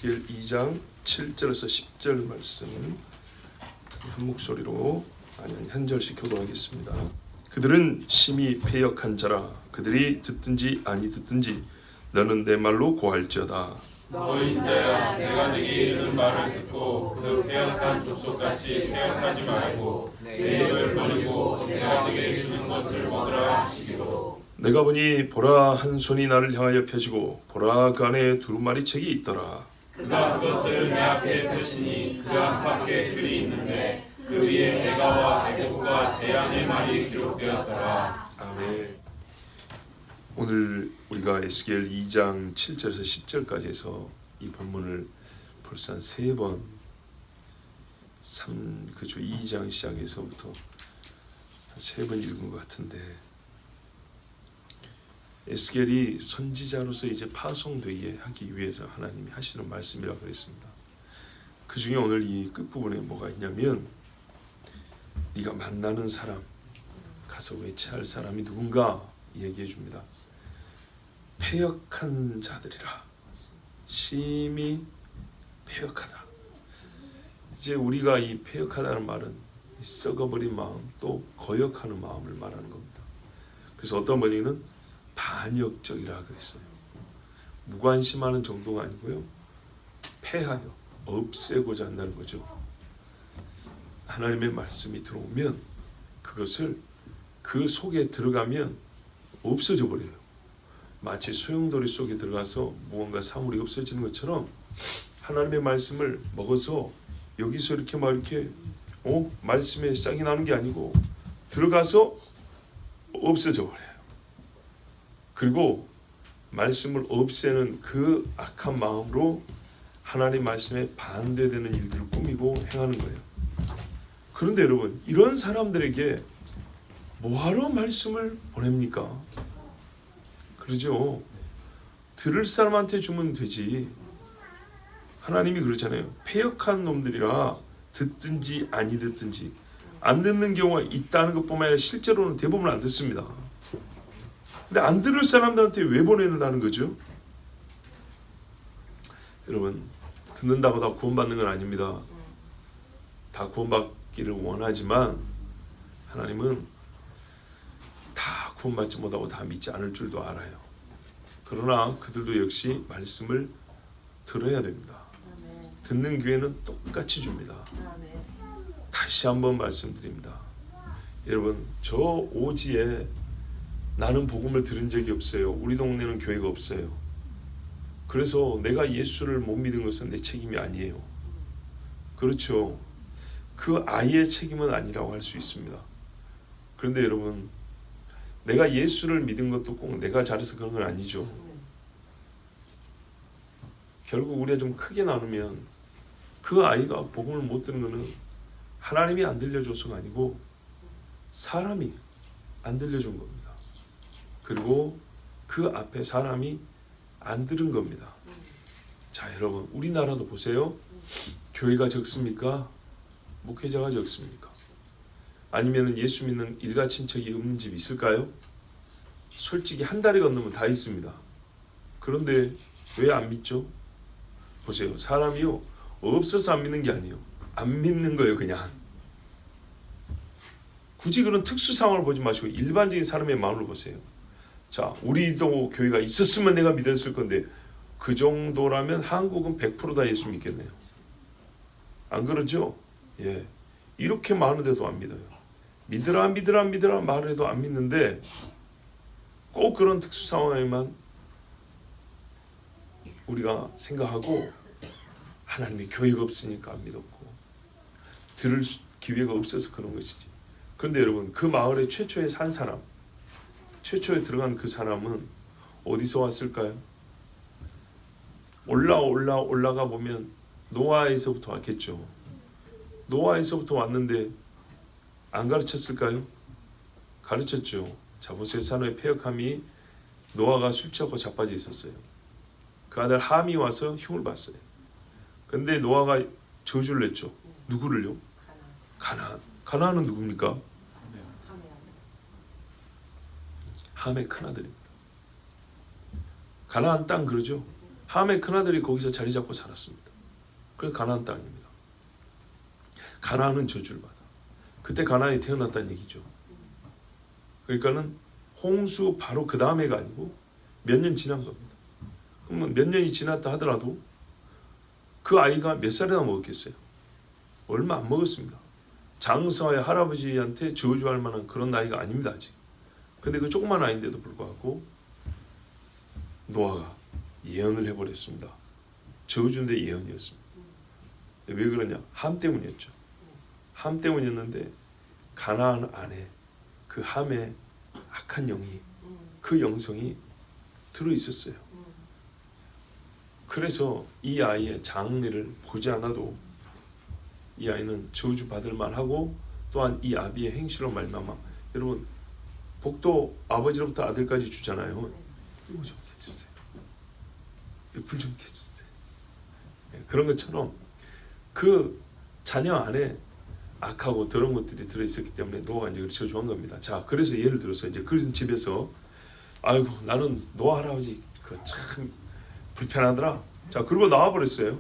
에스겔 2장 7절에서 10절 말씀 한 목소리로 한 절씩 교도하겠습니다. 그들은 심히 패역한 자라. 그들이 듣든지 아니 듣든지 너는 내 말로 고할지어다. 너 인자야, 내가 네게 이르는 말을 듣고 그 패역한 족속같이 패역하지 말고 내 입을 벌리고 내가 네게 주는 것을 먹으라 하시기로. 내가 보니 보라 한 손이 나를 향하여 펴지고 보라 그 안에 두루마리 책이 있더라. 그가 그것을 내 앞에 펴시니 그 안팎에 글이 있는데 그 위에 내가와 내부가 제안의 말이 기록되었더라. 아멘. 오늘 우리가 에스겔 2장 7절에서 10절까지 해서 이 본문을 벌써 한 3번 2장 시작해서부터 한 3번 읽은 것 같은데, 에스겔이 선지자로서 이제 파송되게 하기 위해서 하나님이 하시는 말씀이라고 그랬습니다. 그 중에 오늘 이 끝부분에 뭐가 있냐면, 네가 만나는 사람, 가서 외치할 사람이 누군가 얘기해 줍니다. 패역한 자들이라. 심히 패역하다. 이제 우리가 이 패역하다는 말은 썩어버린 마음, 또 거역하는 마음을 말하는 겁니다. 그래서 어떤 번역은 반역적이라 그랬어요. 무관심하는 정도가 아니고요, 패하여 없애고자 한다는 거죠. 하나님의 말씀이 들어오면 그것을 그 속에 들어가면 없어져 버려요. 마치 소용돌이 속에 들어가서 무언가 사물이 없어지는 것처럼 하나님의 말씀을 먹어서 여기서 이렇게 말씀에 싹이 나는 게 아니고 들어가서 없어져 버려요. 그리고 말씀을 없애는 그 악한 마음으로 하나님 말씀에 반대되는 일들을 꾸미고 행하는 거예요. 그런데 여러분, 이런 사람들에게 뭐하러 말씀을 보냅니까? 그러죠. 들을 사람한테 주면 되지. 하나님이 그러잖아요. 패역한 놈들이라 듣든지 아니 듣든지. 안 듣는 경우가 있다는 것뿐만 아니라 실제로는 대부분 안 듣습니다. 근데 안 들을 사람들한테 왜 보내는다는 거죠? 여러분, 듣는다고 다 구원받는 건 아닙니다. 다 구원받기를 원하지만 하나님은 다 구원받지 못하고 다 믿지 않을 줄도 알아요. 그러나 그들도 역시 말씀을 들어야 됩니다. 듣는 기회는 똑같이 줍니다. 다시 한번 말씀드립니다. 여러분, 저 오지에 나는 복음을 들은 적이 없어요. 우리 동네는 교회가 없어요. 그래서 내가 예수를 못 믿은 것은 내 책임이 아니에요. 그렇죠. 그 아이의 책임은 아니라고 할 수 있습니다. 그런데 여러분, 내가 예수를 믿은 것도 꼭 내가 잘해서 그런 건 아니죠. 결국 우리가 좀 크게 나누면 그 아이가 복음을 못 듣는 것은 하나님이 안 들려줘서가 아니고 사람이 안 들려준 겁니다. 그리고 그 앞에 사람이 안 들은 겁니다. 자, 여러분, 우리나라도 보세요. 교회가 적습니까? 목회자가 적습니까? 아니면 예수 믿는 일가 친척이 없는 집이 있을까요? 솔직히 한 달이 건너면 다 있습니다. 그런데 왜 안 믿죠? 보세요. 사람이요, 없어서 안 믿는 게 아니에요. 안 믿는 거예요, 그냥. 굳이 그런 특수 상황을 보지 마시고 일반적인 사람의 마음을 보세요. 자, 우리도 교회가 있었으면 내가 믿었을 건데, 그 정도라면 한국은 100% 다 예수 믿겠네요. 안 그러죠? 예, 이렇게 많은데도 안 믿어요. 믿으라 믿으라 믿으라 말을 해도 안 믿는데, 꼭 그런 특수 상황에만 우리가 생각하고 하나님이 교회가 없으니까 안 믿었고 들을 기회가 없어서 그런 것이지. 그런데 여러분, 그 마을에 최초에 산 사람, 최초에 들어간 그 사람은 어디서 왔을까요? 올라가 보면 노아에서부터 왔겠죠. 노아에서부터 왔는데 안 가르쳤을까요? 가르쳤죠. 자, 보세요. 산호의 패역함이, 노아가 술 취하고 자빠져 있었어요. 그 아들 함이 와서 흉을 봤어요. 근데 노아가 저주를 냈죠. 누구를요? 가나안. 가나안은 누굽니까? 함의 큰아들입니다. 가나안 땅, 그러죠. 함의 큰아들이 거기서 자리 잡고 살았습니다. 그래서 가나안 땅입니다. 가나안은 저주를 받아. 그때 가나안이 태어났다는 얘기죠. 그러니까는 홍수 바로 그 다음에가 아니고 몇 년 지난 겁니다. 그러면 몇 년이 지났다 하더라도 그 아이가 몇 살이나 먹었겠어요? 얼마 안 먹었습니다. 장사의 할아버지한테 저주할 만한 그런 나이가 아닙니다 아직. 근데 그 조그만 아이인데도 불구하고 노아가 예언을 해버렸습니다. 저주인데 예언이었습니다. 왜 그러냐? 함 때문이었죠. 함 때문이었는데 가나안 안에 그 함의 악한 영이, 그 영성이 들어있었어요. 그래서 이 아이의 장래를 보지 않아도 이 아이는 저주받을 만하고, 또한 이 아비의 행실로 말미암아, 여러분 복도 아버지로부터 아들까지 주잖아요. 이거 좀 켜주세요. 불 좀 켜주세요. 그런 것처럼 그 자녀 안에 악하고 더러운 것들이 들어있었기 때문에 노아가 이제 저주한 겁니다. 자, 그래서 예를 들어서 이제 그런 집에서 아이고 나는 노아 할아버지 그 참 불편하더라. 자, 그러고 나와버렸어요.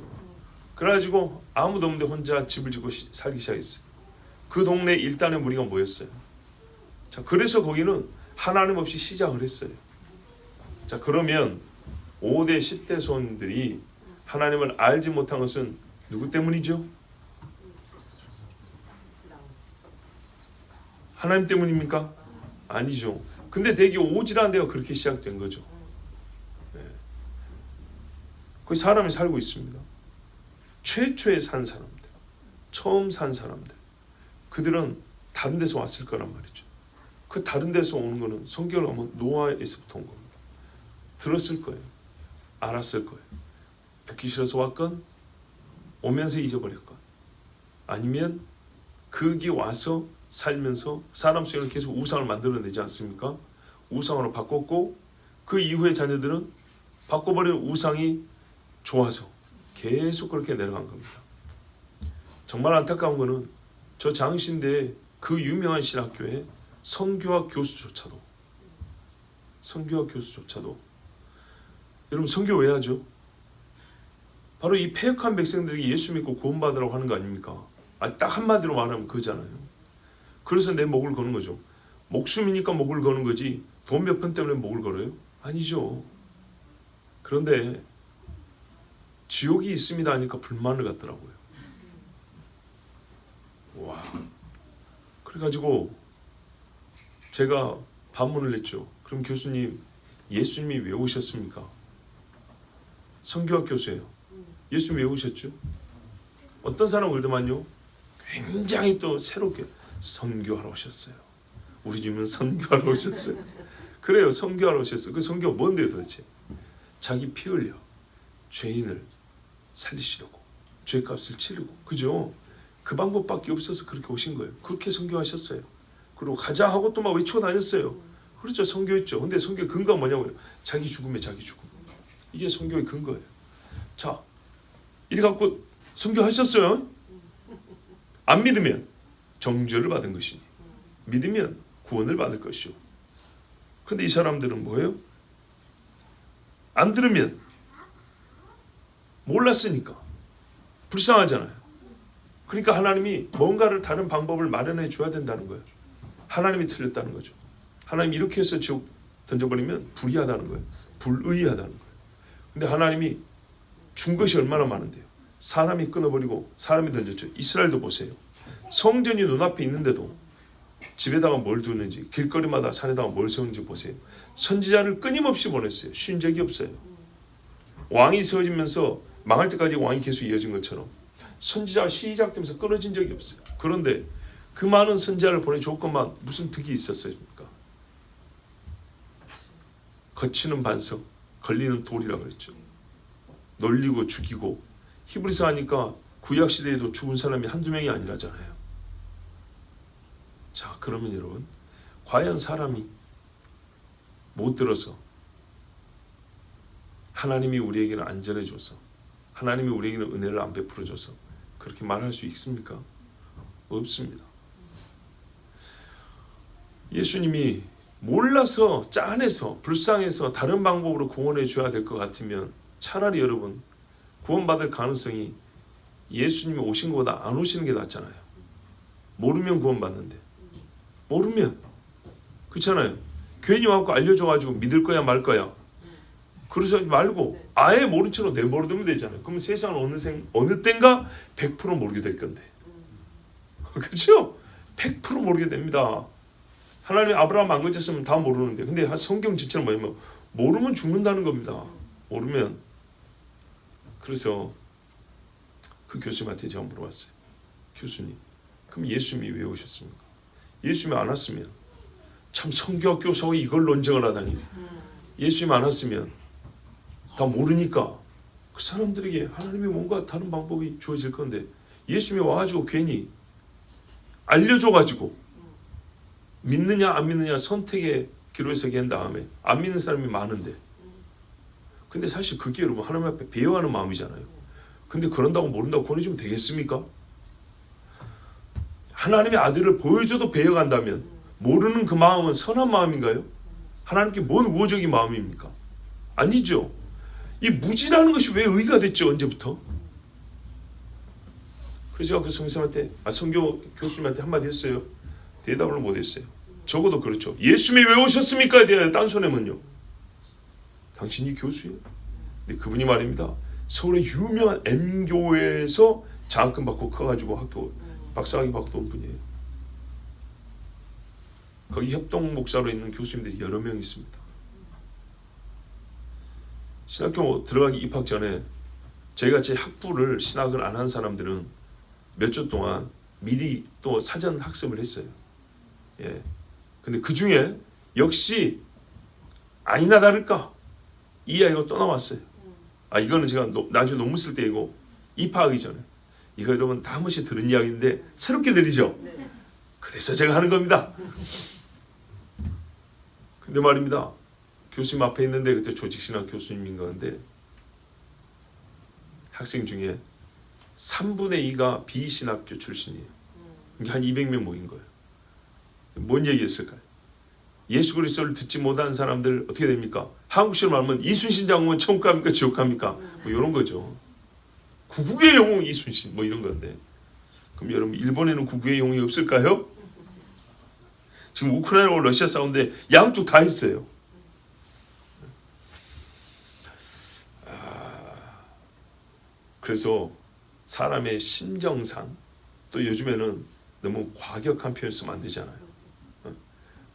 그래가지고 아무도 없는데 혼자 집을 짓고 살기 시작했어요. 그 동네 일단의 무리가 모였어요. 자, 그래서 거기는 하나님 없이 시작을 했어요. 자, 그러면 5대 10대 손들이 하나님을 알지 못한 것은 누구 때문이죠? 하나님 때문입니까? 아니죠. 근데 대개 오지랖 데가 그렇게 시작된 거죠. 네. 거기 사람이 살고 있습니다. 최초에 산 사람들, 처음 산 사람들, 그들은 다른 데서 왔을 거란 말이죠. 그 다른 데서 오는 거는 성경을 보면 노아에서부터 온 겁니다. 들었을 거예요. 알았을 거예요. 듣기 싫어서 왔건, 오면서 잊어버렸건, 아니면 거기 와서 살면서 사람 속에는 계속 우상을 만들어내지 않습니까? 우상으로 바꿨고, 그 이후의 자녀들은 바꿔버린 우상이 좋아서 계속 그렇게 내려간 겁니다. 정말 안타까운 거는 저 장신대의 그 유명한 신학교에 선교학 교수조차도 여러분 선교 왜 하죠? 바로 이 패역한 백성들이 예수 믿고 구원받으라고 하는 거 아닙니까? 딱 한마디로 말하면 그거잖아요. 그래서 내 목을 거는 거죠. 목숨이니까 목을 거는 거지 돈 몇 푼 때문에 목을 걸어요? 아니죠. 그런데 지옥이 있습니다 하니까 불만을 갖더라고요. 와. 그래가지고 제가 반문을 했죠. 그럼 교수님, 예수님이 왜 오셨습니까? 선교학 교수예요. 예수님 왜 오셨죠? 어떤 사람을 그러더만요. 굉장히 또 새롭게 선교하러 오셨어요. 우리 집은 선교하러 오셨어요. 그래요, 선교하러 오셨어요. 그 선교가 뭔데요 도대체? 자기 피 흘려 죄인을 살리시려고, 죄값을 치르고, 그죠? 그 방법밖에 없어서 그렇게 오신 거예요. 그렇게 선교하셨어요. 그리고 가자 하고 또 막 외치고 다녔어요. 그렇죠, 선교했죠. 근데 선교의 근거가 뭐냐고요? 자기 죽음에 자기 죽음. 이게 선교의 근거예요. 자, 이래 갖고 선교하셨어요. 안 믿으면 정죄를 받은 것이니 믿으면 구원을 받을 것이요. 근데 이 사람들은 뭐예요? 안 들으면 몰랐으니까 불쌍하잖아요. 그러니까 하나님이 뭔가를 다른 방법을 마련해 줘야 된다는 거예요. 하나님이 틀렸다는 거죠. 하나님이 이렇게 해서 지옥 던져버리면 불의하다는 거예요. 불의하다는 거예요. 근데 하나님이 준 것이 얼마나 많은데요. 사람이 끊어버리고 사람이 던졌죠. 이스라엘도 보세요. 성전이 눈앞에 있는데도 집에다가 뭘 두는지, 길거리마다 산에다가 뭘 세우는지 보세요. 선지자를 끊임없이 보냈어요. 쉰 적이 없어요. 왕이 세워지면서 망할 때까지 왕이 계속 이어진 것처럼 선지자가 시작되면서 끊어진 적이 없어요. 그런데 그 많은 선지자를 보내줬건만 무슨 득이 있었습니까? 거치는 반석, 걸리는 돌이라고 그랬죠. 놀리고 죽이고, 히브리서 하니까 구약시대에도 죽은 사람이 한두 명이 아니라잖아요. 자, 그러면 여러분, 과연 사람이 못 들어서 하나님이 우리에게는 안전해줘서, 하나님이 우리에게는 은혜를 안 베풀어줘서 그렇게 말할 수 있습니까? 없습니다. 예수님이 몰라서 짠해서 불쌍해서 다른 방법으로 구원해 줘야 될 것 같으면 차라리 여러분 구원받을 가능성이 예수님이 오신 것보다 안 오시는 게 낫잖아요. 모르면 구원받는데. 모르면 그렇잖아요. 괜히 와서 알려줘가지고 믿을 거야 말 거야. 그러지 말고 아예 모른 채로 내버려두면 되잖아요. 그러면 세상은 어느 땐가 100% 모르게 될 건데. 그렇죠? 100% 모르게 됩니다. 하나님이 아브라함 안 건졌으면 다 모르는데. 근데 성경 지체는 뭐냐면 모르면 죽는다는 겁니다. 모르면. 그래서 그 교수님한테 제가 물어봤어요. 교수님, 그럼 예수님이 왜 오셨습니까? 예수님이 안 왔으면 참 성경 교사가 이걸 논쟁을 하다니. 예수님이 안 왔으면 다 모르니까 그 사람들에게 하나님이 뭔가 다른 방법이 주어질 건데 예수님이 와가지고 괜히 알려줘가지고 믿느냐 안 믿느냐 선택의 기로에서 한 다음에 안 믿는 사람이 많은데 근데 사실 그게 여러분 하나님 앞에 배워하는 마음이잖아요. 근데 그런다고 모른다고 권해주면 되겠습니까? 하나님의 아들을 보여줘도 배워간다면 모르는 그 마음은 선한 마음인가요? 하나님께 뭔 우호적인 마음입니까? 아니죠. 이 무지라는 것이 왜 의가 됐죠? 언제부터? 그래서 제가 그 성교 교수님한테 한마디 했어요. 대답을 못했어요. 적어도 그렇죠. 예수님이 왜 오셨습니까? 대해 딴소내면요. 당신이 교수예요? 근데 그분이 말입니다. 서울의 유명한 M교회에서 장학금 받고 커가지고 학교 박사학위 받고 온 분이에요. 거기 협동 목사로 있는 교수님들이 여러 명 있습니다. 신학교 들어가기 입학 전에 저희같이 학부를 신학을 안 한 사람들은 몇 주 동안 미리 또 사전 학습을 했어요. 예. 근데 그 중에 역시 아니나 다를까 이 아이가 또 나왔어요. 이거는 제가 나중에 논문 쓸 때이고 입학하기 전에 이거 여러분 다 한 번씩 들은 이야기인데 새롭게 들리죠. 그래서 제가 하는 겁니다. 근데 말입니다. 교수님 앞에 있는데 그때 조직신학 교수님인 건데 학생 중에 3분의 2가 비신학교 출신이에요. 한 200명 모인 거예요. 뭔 얘기했을까요? 예수 그리스도를 듣지 못한 사람들 어떻게 됩니까? 한국식으로 말하면 이순신 장군 천국 갑니까? 지옥 갑니까? 뭐 이런 거죠. 구국의 영웅 이순신 뭐 이런 건데 그럼 여러분 일본에는 구국의 영웅이 없을까요? 지금 우크라이나와 러시아 싸우는데 양쪽 다 있어요. 그래서 사람의 심정상 또 요즘에는 너무 과격한 표현 쓰면 안 되잖아요.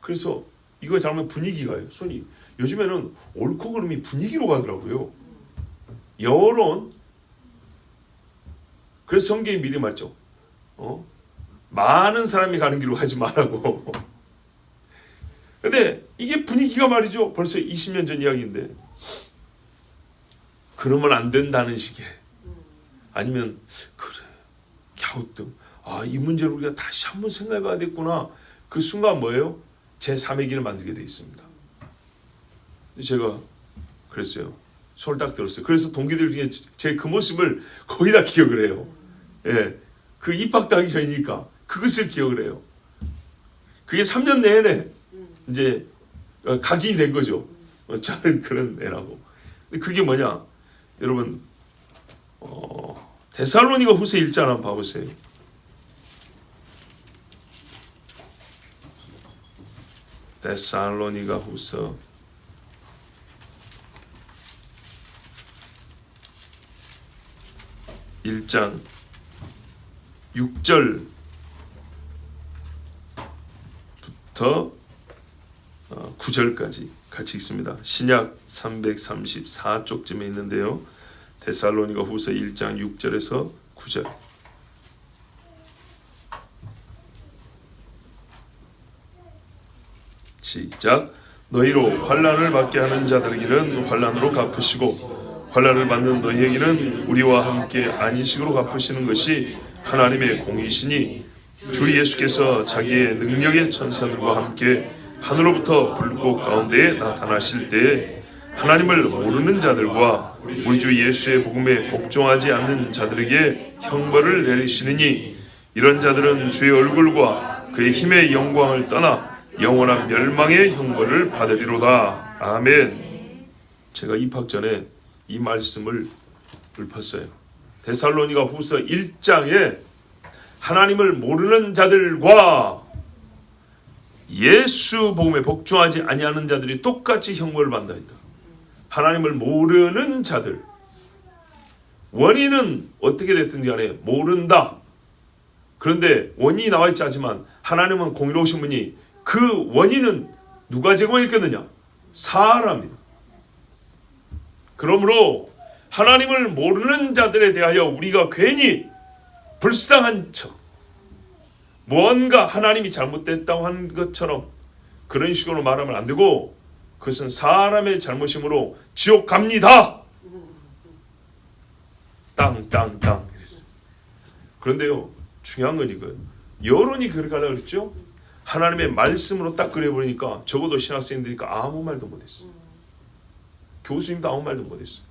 그래서 이거 잘하면 분위기가요. 손이 요즘에는 옳고 그름이 분위기로 가더라고요. 여론. 그래서 성경이 미리 말죠. 많은 사람이 가는 길로 가지 말라고. 근데 이게 분위기가 말이죠. 벌써 20년 전 이야기인데 그러면 안 된다는 식의 아니면 그래 갸우뚱 이 문제를 우리가 다시 한번 생각해봐야 겠구나. 그 순간 뭐예요? 제3의 길을 만들게 돼 있습니다. 제가 그랬어요. 손을 딱 들었어요. 그래서 동기들 중에 제 그 모습을 거의 다 기억을 해요. 예, 그 입학도 하기 전이니까 그것을 기억을 해요. 그게 3년 내내 이제 각인이 된 거죠. 저는 그런 애라고. 근데 그게 뭐냐? 여러분 데살로니가 후서 1장 한번 봐보세요. 데살로니가 후서 1장 6절부터 9절까지 같이 읽습니다. 신약 334쪽쯤에 있는데요. 데살로니가 후서 1장 6절에서 9절. 시작. 너희로 환난을 받게 하는 자들에게는 환난으로 갚으시고 환난을 받는 너희에게는 우리와 함께 안식으로 갚으시는 것이 하나님의 공이시니 주 예수께서 자기의 능력의 천사들과 함께 하늘로부터 불꽃 가운데에 나타나실 때에 하나님을 모르는 자들과 우리 주 예수의 복음에 복종하지 않는 자들에게 형벌을 내리시느니 이런 자들은 주의 얼굴과 그의 힘의 영광을 떠나 영원한 멸망의 형벌을 받으리로다. 아멘. 제가 입학 전에 이 말씀을 읊었어요. 데살로니가 후서 1장에 하나님을 모르는 자들과 예수 복음에 복종하지 아니하는 자들이 똑같이 형벌을 받는다 했다. 하나님을 모르는 자들, 원인은 어떻게 됐든지 간에 모른다. 그런데 원인이 나와 있지 않지만 하나님은 공의로우신 분이 그 원인은 누가 제공했겠느냐? 사람이다. 그러므로 하나님을 모르는 자들에 대하여 우리가 괜히 불쌍한 척, 무언가 하나님이 잘못됐다고 한 것처럼 그런 식으로 말하면 안 되고, 그것은 사람의 잘못이므로 지옥 갑니다. 땅땅땅 이랬어요. 그런데요, 중요한 건 이거예요. 여론이 그렇게 하려고 그랬죠. 하나님의 말씀으로 딱 그려버리니까 적어도 신학생들이니까 아무 말도 못했어요. 교수님도 아무 말도 못했어요.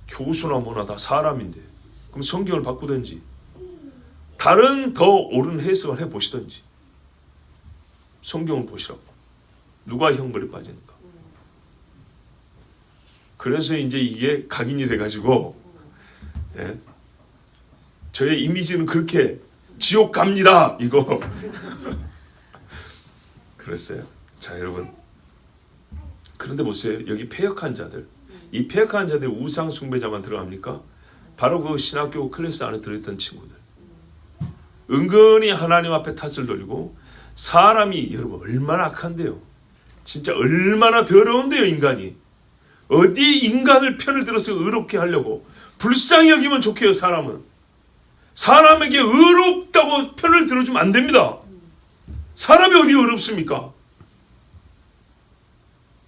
교수나 뭐나 다 사람인데, 그럼 성경을 바꾸든지 다른 더 옳은 해석을 해보시든지 성경을 보시라고. 누가 형벌에 빠지는가. 그래서 이제 이게 각인이 돼가지고, 예? 저의 이미지는 그렇게 지옥 갑니다 이거 그랬어요. 자, 여러분, 그런데 보세요. 여기 패역한 자들, 이 패역한 자들 우상 숭배자만 들어갑니까? 바로 그 신학교 클래스 안에 들어있던 친구들, 은근히 하나님 앞에 탓을 돌리고, 사람이 여러분 얼마나 악한데요. 진짜 얼마나 더러운데요. 인간이 어디 인간을 편을 들어서 의롭게 하려고, 불쌍히 여기면 좋게요. 사람에게 의롭다고 편을 들어주면 안 됩니다. 사람이 어디 의롭습니까?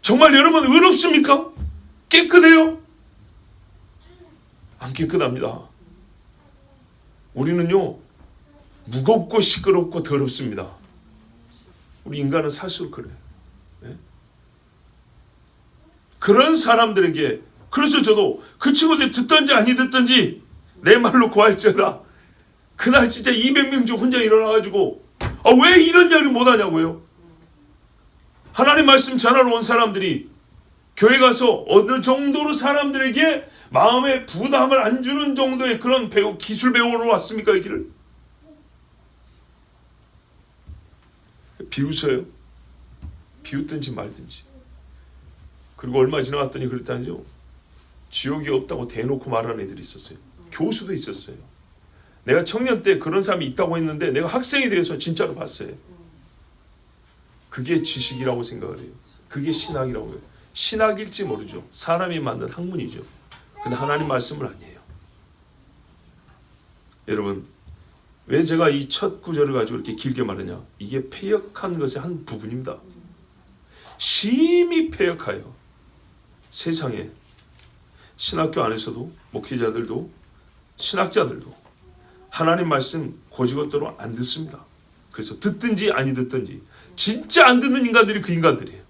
정말 여러분 의롭습니까? 깨끗해요? 안 깨끗합니다. 우리는요, 무겁고 시끄럽고 더럽습니다. 우리 인간은 살수록 그래요. 네? 그런 사람들에게, 그래서 저도 그 친구들이 듣든지 아니 듣든지 내 말로 고할지어다. 그날 진짜 200명 중 혼자 일어나가지고 왜 이런 이야기를 못하냐고요. 하나님 말씀 전하러 온 사람들이 교회 가서 어느 정도로 사람들에게 마음에 부담을 안 주는 정도의 그런 기술 배우러 왔습니까? 이 길을 비웃어요. 비웃든지 말든지. 그리고 얼마 지나갔더니 그랬다니요, 지옥이 없다고 대놓고 말하는 애들이 있었어요. 교수도 있었어요. 내가 청년 때 그런 사람이 있다고 했는데 내가 학생이 돼서 진짜로 봤어요. 그게 지식이라고 생각을 해요. 그게 신학이라고 해요. 신학일지 모르죠. 사람이 만든 학문이죠. 근데 하나님 말씀은 아니에요. 여러분, 왜 제가 이 첫 구절을 가지고 이렇게 길게 말하냐? 이게 패역한 것의 한 부분입니다. 심히 패역하여 세상에 신학교 안에서도 목회자들도 신학자들도 하나님 말씀 고지것대로 안 듣습니다. 그래서 듣든지 아니 듣든지, 진짜 안 듣는 인간들이 그 인간들이에요.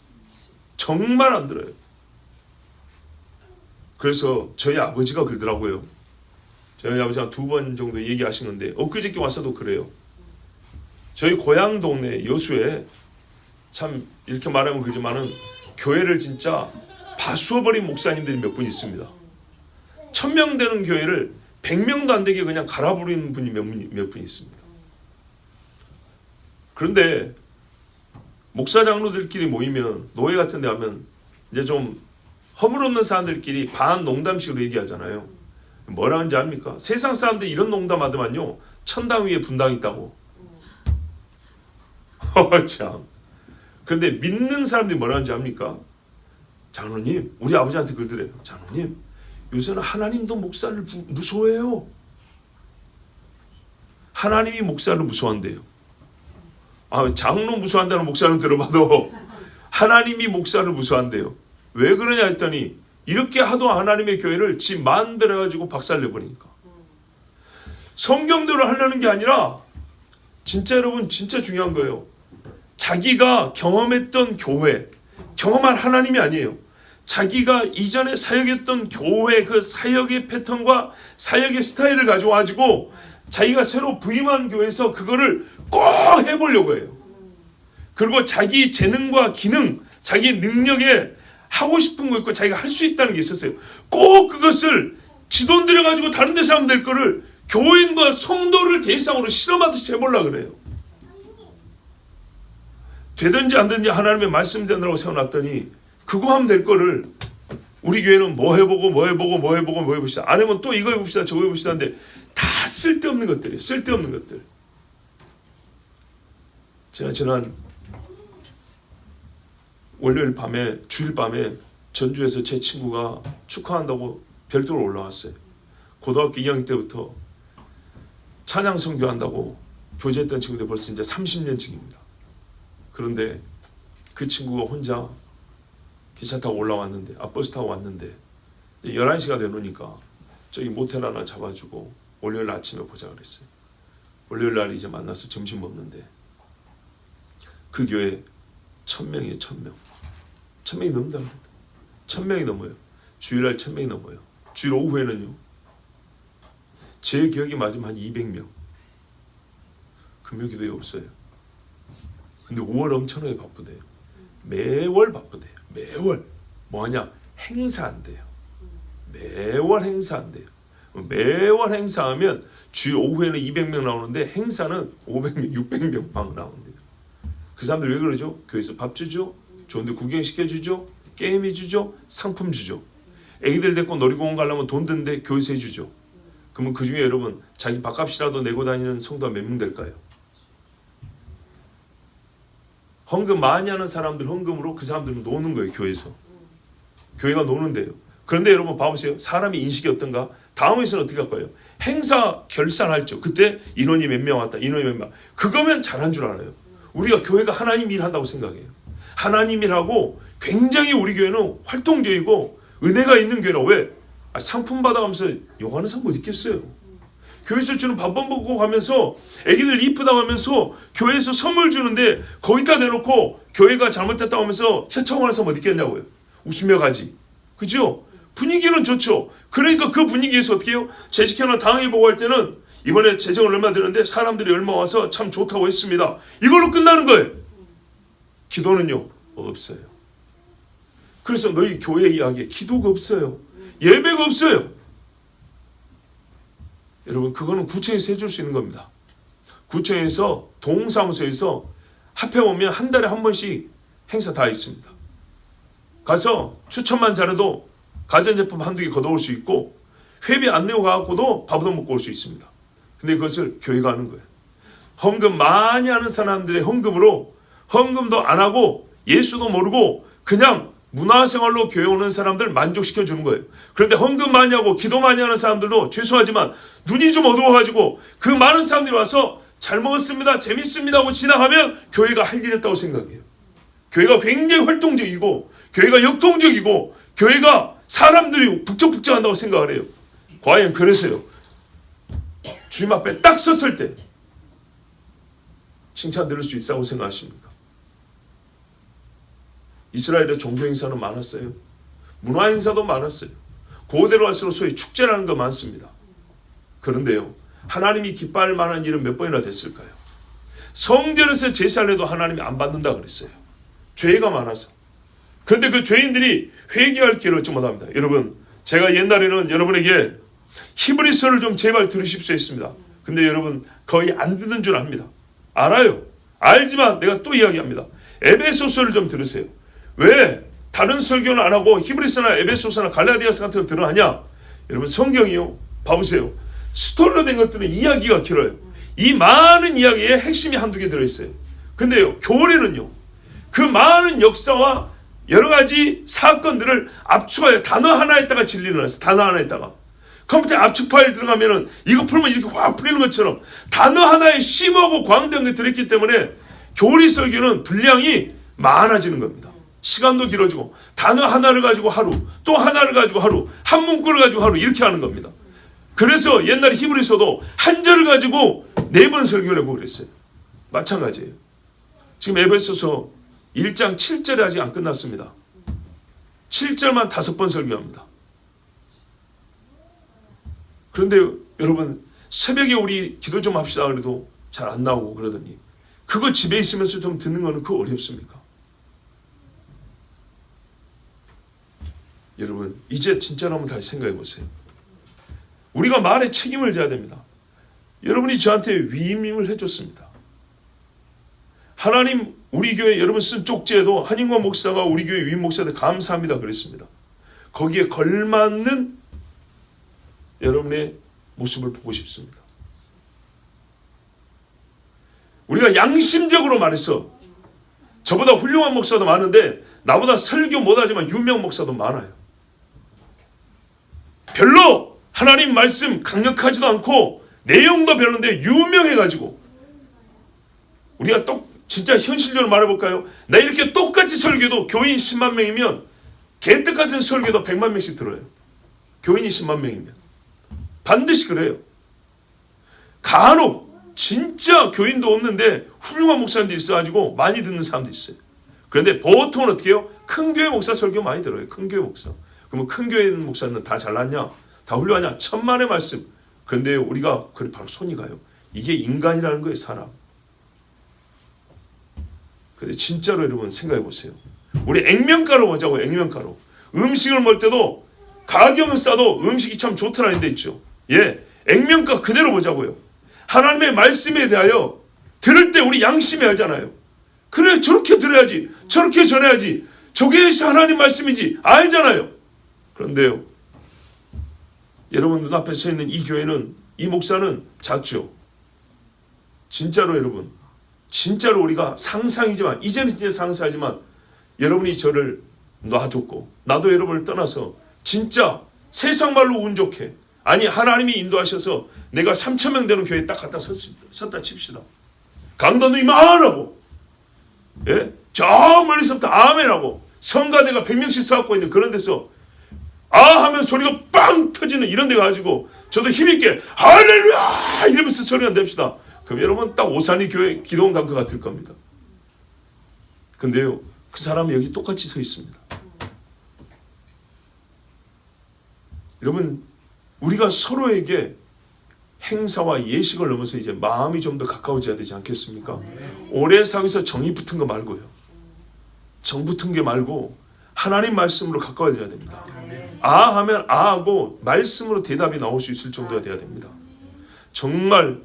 정말 안 들어요. 그래서 저희 아버지가 그러더라고요. 저희 아버지가 2번 정도 얘기하신 건데, 엊그저께 와서도 그래요. 저희 고향 동네 여수에, 참 이렇게 말하면 그러지만은 교회를 진짜 파수어버린 목사님들이 몇 분 있습니다. 1000명 되는 교회를 100명도 안 되게 그냥 갈아부리는 분이 몇 분 있습니다. 그런데 목사 장로들끼리 모이면, 노예 같은 데 하면 이제 좀 허물없는 사람들끼리 반 농담식으로 얘기하잖아요. 뭐라 하는지 압니까? 세상 사람들이 이런 농담 하더만요, 천당 위에 분당 있다고. 참. 그런데 믿는 사람들이 뭐라 하는지 압니까? 장로님, 우리 아버지한테 그러더래요. 장로님, 요새는 하나님도 목사를 무서워해요. 하나님이 목사를 무서워한대요. 장로 무서워한다는 목사는 들어봐도 하나님이 목사를 무서워한대요. 왜 그러냐 했더니, 이렇게 하도 하나님의 교회를 지 마음대로 해가지고 박살내버리니까. 성경대로 하려는 게 아니라, 진짜 여러분 진짜 중요한 거예요. 자기가 경험했던 교회, 경험한 하나님이 아니에요. 자기가 이전에 사역했던 교회, 그 사역의 패턴과 사역의 스타일을 가지고 자기가 새로 부임한 교회에서 그거를 꼭 해보려고 해요. 그리고 자기 재능과 기능, 자기 능력에 하고 싶은 거 있고 자기가 할 수 있다는 게 있었어요. 꼭 그것을 지돈 들여가지고 다른 데서 하면 될 거를 교인과 성도를 대상으로 실험하듯이 해보려고 그래요. 되든지 안 되든지 하나님의 말씀 되느라고 세워놨더니 그거 하면 될 거를 우리 교회는 뭐 해보시다. 안 하면 또 이거 해봅시다 저거 해봅시다 하는데 다 쓸데없는 것들이에요. 쓸데없는 것들. 제가 지난 월요일 밤에 주일 밤에 전주에서 제 친구가 축하한다고 별도로 올라왔어요. 고등학교 2학년 때부터 찬양 선교한다고 교제했던 친구들 벌써 이제 30년째입니다. 그런데 그 친구가 혼자 기차 타고 올라왔는데 버스 타고 왔는데 11시가 되노니까 저기 모텔 하나 잡아주고 월요일 아침에 보자 그랬어요. 월요일 날 이제 만나서 점심 먹는데 그 교회 1000명이에요. 1000명. 1000명이 넘는다. 1000명이 넘어요. 주일날 1000명이 넘어요. 주일 오후에는요. 제 기억이 맞으면 한 200명. 금요기도에 없어요. 근데 5월 엄청나게 바쁘대요. 매월 바쁘대요. 매월. 뭐하냐? 행사한대요. 매월 행사한대요. 매월 행사하면 주일 오후에는 200명 나오는데 행사는 500명, 600명 막 나온대요. 그 사람들 왜 그러죠? 교회에서 밥 주죠. 좋은데 구경시켜주죠. 게임 해주죠. 상품 주죠. 애기들 데리고 놀이공원 가려면 돈 드는데 교회에서 해주죠. 그러면 그 중에 여러분 자기 밥값이라도 내고 다니는 성도가 몇 명 될까요? 헌금 많이 하는 사람들 헌금으로 그 사람들은 노는 거예요. 교회에서. 교회가 노는데요. 그런데 여러분 봐보세요. 사람의 인식이 어떤가? 다음에서는 어떻게 할 거예요? 행사 결산할죠. 그때 인원이 몇 명 왔다. 인원이 몇 명. 그거면 잘한 줄 알아요. 우리가 교회가 하나님 일한다고 생각해요. 하나님 일하고 굉장히 우리 교회는 활동적이고 은혜가 있는 교회라. 왜? 상품 받아가면서 요가는 사람 못 있겠어요. 교회에서 주는 밥 먹고 가면서 애기들 이쁘다고 하면서 교회에서 선물 주는데 거기다 대놓고 교회가 잘못됐다고 하면서 혀청하는 사람 어디 있겠냐고요. 웃으며 가지. 그죠? 분위기는 좋죠. 그러니까 그 분위기에서 어떻게 해요? 재직회나 당회보고 할 때는 이번에 재정을 얼마 드는데 사람들이 얼마 와서 참 좋다고 했습니다. 이걸로 끝나는 거예요. 기도는요? 없어요. 그래서 너희 교회 이야기에 기도가 없어요. 예배가 없어요. 여러분 그거는 구청에서 해줄 수 있는 겁니다. 구청에서 동사무소에서 합해보면 한 달에 한 번씩 행사 다 있습니다. 가서 추천만 잘해도 가전제품 한두 개 걷어올 수 있고 회비 안 내고 가갖고도 밥도 먹고 올 수 있습니다. 근데 그것을 교회가 하는 거예요. 헌금 많이 하는 사람들의 헌금으로 헌금도 안 하고 예수도 모르고 그냥 문화생활로 교회 오는 사람들 만족시켜 주는 거예요. 그런데 헌금 많이 하고 기도 많이 하는 사람들도 죄송하지만 눈이 좀 어두워가지고 그 많은 사람들이 와서 잘 먹었습니다. 재밌습니다 하고 지나가면 교회가 할 일 했다고 생각해요. 교회가 굉장히 활동적이고 교회가 역동적이고 교회가 사람들이 북적북적한다고 생각을 해요. 과연 그래서요. 주님 앞에 딱 섰을 때 칭찬 들을 수 있다고 생각하십니까? 이스라엘의 종교 행사는 많았어요. 문화 행사도 많았어요. 그대로 갈수록 소위 축제라는 거 많습니다. 그런데요. 하나님이 기뻐할 만한 일은 몇 번이나 됐을까요? 성전에서 제사를 해도 하나님이 안 받는다 그랬어요. 죄가 많아서. 그런데 그 죄인들이 회개할 기회를 얻지 못합니다. 여러분 제가 옛날에는 여러분에게 히브리서를 좀 제발 들으십시오 했습니다. 근데 여러분 거의 안 듣는 줄 압니다. 알아요. 알지만 내가 또 이야기합니다. 에베소서를 좀 들으세요. 왜 다른 설교는 안 하고 히브리서나 에베소서나 갈라디아서 같은 거 들어하냐? 여러분 성경이요. 봐보세요. 스토리로 된 것들은 이야기가 길어요. 이 많은 이야기에 핵심이 한두 개 들어있어요. 근데요. 교회는요. 그 많은 역사와 여러 가지 사건들을 압축하여 단어 하나에다가 진리를 놨어요. 단어 하나에다가. 컴퓨터 압축 파일 들어가면은 이거 풀면 이렇게 확 풀리는 것처럼 단어 하나에 심하고 광대한 게 들어있기 때문에 교리 설교는 분량이 많아지는 겁니다. 시간도 길어지고 단어 하나를 가지고 하루 또 하나를 가지고 하루 한 문구를 가지고 하루 이렇게 하는 겁니다. 그래서 옛날에 히브리서도 한 절을 가지고 4번 설교를 해보고 그랬어요. 마찬가지예요. 지금 에베소서 1장 7절에 아직 안 끝났습니다. 7절만 5번 설교합니다. 그런데 여러분 새벽에 우리 기도 좀 합시다 그래도 잘 안 나오고 그러더니 그거 집에 있으면서 좀 듣는 거는 그거 어렵습니까? 여러분 이제 진짜로 한번 다시 생각해 보세요. 우리가 말에 책임을 져야 됩니다. 여러분이 저한테 위임을 해줬습니다. 하나님 우리 교회 여러분 쓴 쪽지에도 한인관 목사가 우리 교회 위임 목사한테 감사합니다 그랬습니다. 거기에 걸맞는 여러분의 모습을 보고 싶습니다. 우리가 양심적으로 말해서 저보다 훌륭한 목사도 많은데 나보다 설교 못하지만 유명 목사도 많아요. 별로 하나님 말씀 강력하지도 않고 내용도 별론데 유명해가지고 우리가 진짜 현실적으로 말해볼까요? 나 이렇게 똑같이 설교도 교인 10만 명이면 개떡 같은 설교도 100만 명씩 들어요. 교인이 10만 명이면 반드시 그래요. 간혹 진짜 교인도 없는데 훌륭한 목사님들이 있어가지고 많이 듣는 사람도 있어요. 그런데 보통은 어떻게 해요? 큰 교회 목사 설교 많이 들어요. 큰 교회 목사. 그러면 큰 교회 있는 목사는 다 잘났냐? 다 훌륭하냐? 천만의 말씀. 그런데 우리가 그래 바로 손이 가요. 이게 인간이라는 거예요. 사람. 근데 진짜로 여러분 생각해 보세요. 우리 액면가루 보자고요. 액면가루. 음식을 먹을 때도 가격은 싸도 음식이 참 좋더라는 데 있죠. 예, 액면가 그대로 보자고요. 하나님의 말씀에 대하여 들을 때 우리 양심이 알잖아요. 그래 저렇게 들어야지, 저렇게 전해야지, 저게 하나님 말씀이지 알잖아요. 그런데요, 여러분 눈앞에 서 있는 이 교회는, 이 목사는 작죠. 진짜로 여러분, 진짜로 우리가 상상이지만, 이제는 진짜 상상이지만 여러분이 저를 놔줬고 나도 여러분을 떠나서 진짜 세상 말로 운 좋게, 아니 하나님이 인도하셔서 내가 3,000명 되는 교회에 딱 갖다 섰다 칩시다. 강단도 이만하고, 예? 저 멀리서부터 아멘하고 성가대가 100명씩 서갖고 있는 그런 데서 아 하면 소리가 빵 터지는 이런 데 가지고 저도 힘있게 할렐루야 이러면서 소리가 냅시다. 그럼 여러분 딱 오산이 교회 기도원 것 같을 겁니다. 근데요, 그 사람이 여기 똑같이 서 있습니다. 여러분, 우리가 서로에게 행사와 예식을 넘어서 이제 마음이 좀 더 가까워져야 되지 않겠습니까? 오래 사귀어서 정이 붙은 거 말고요. 정 붙은 게 말고 하나님 말씀으로 가까워져야 됩니다. 아 하면 아 하고 말씀으로 대답이 나올 수 있을 정도가 돼야 됩니다. 정말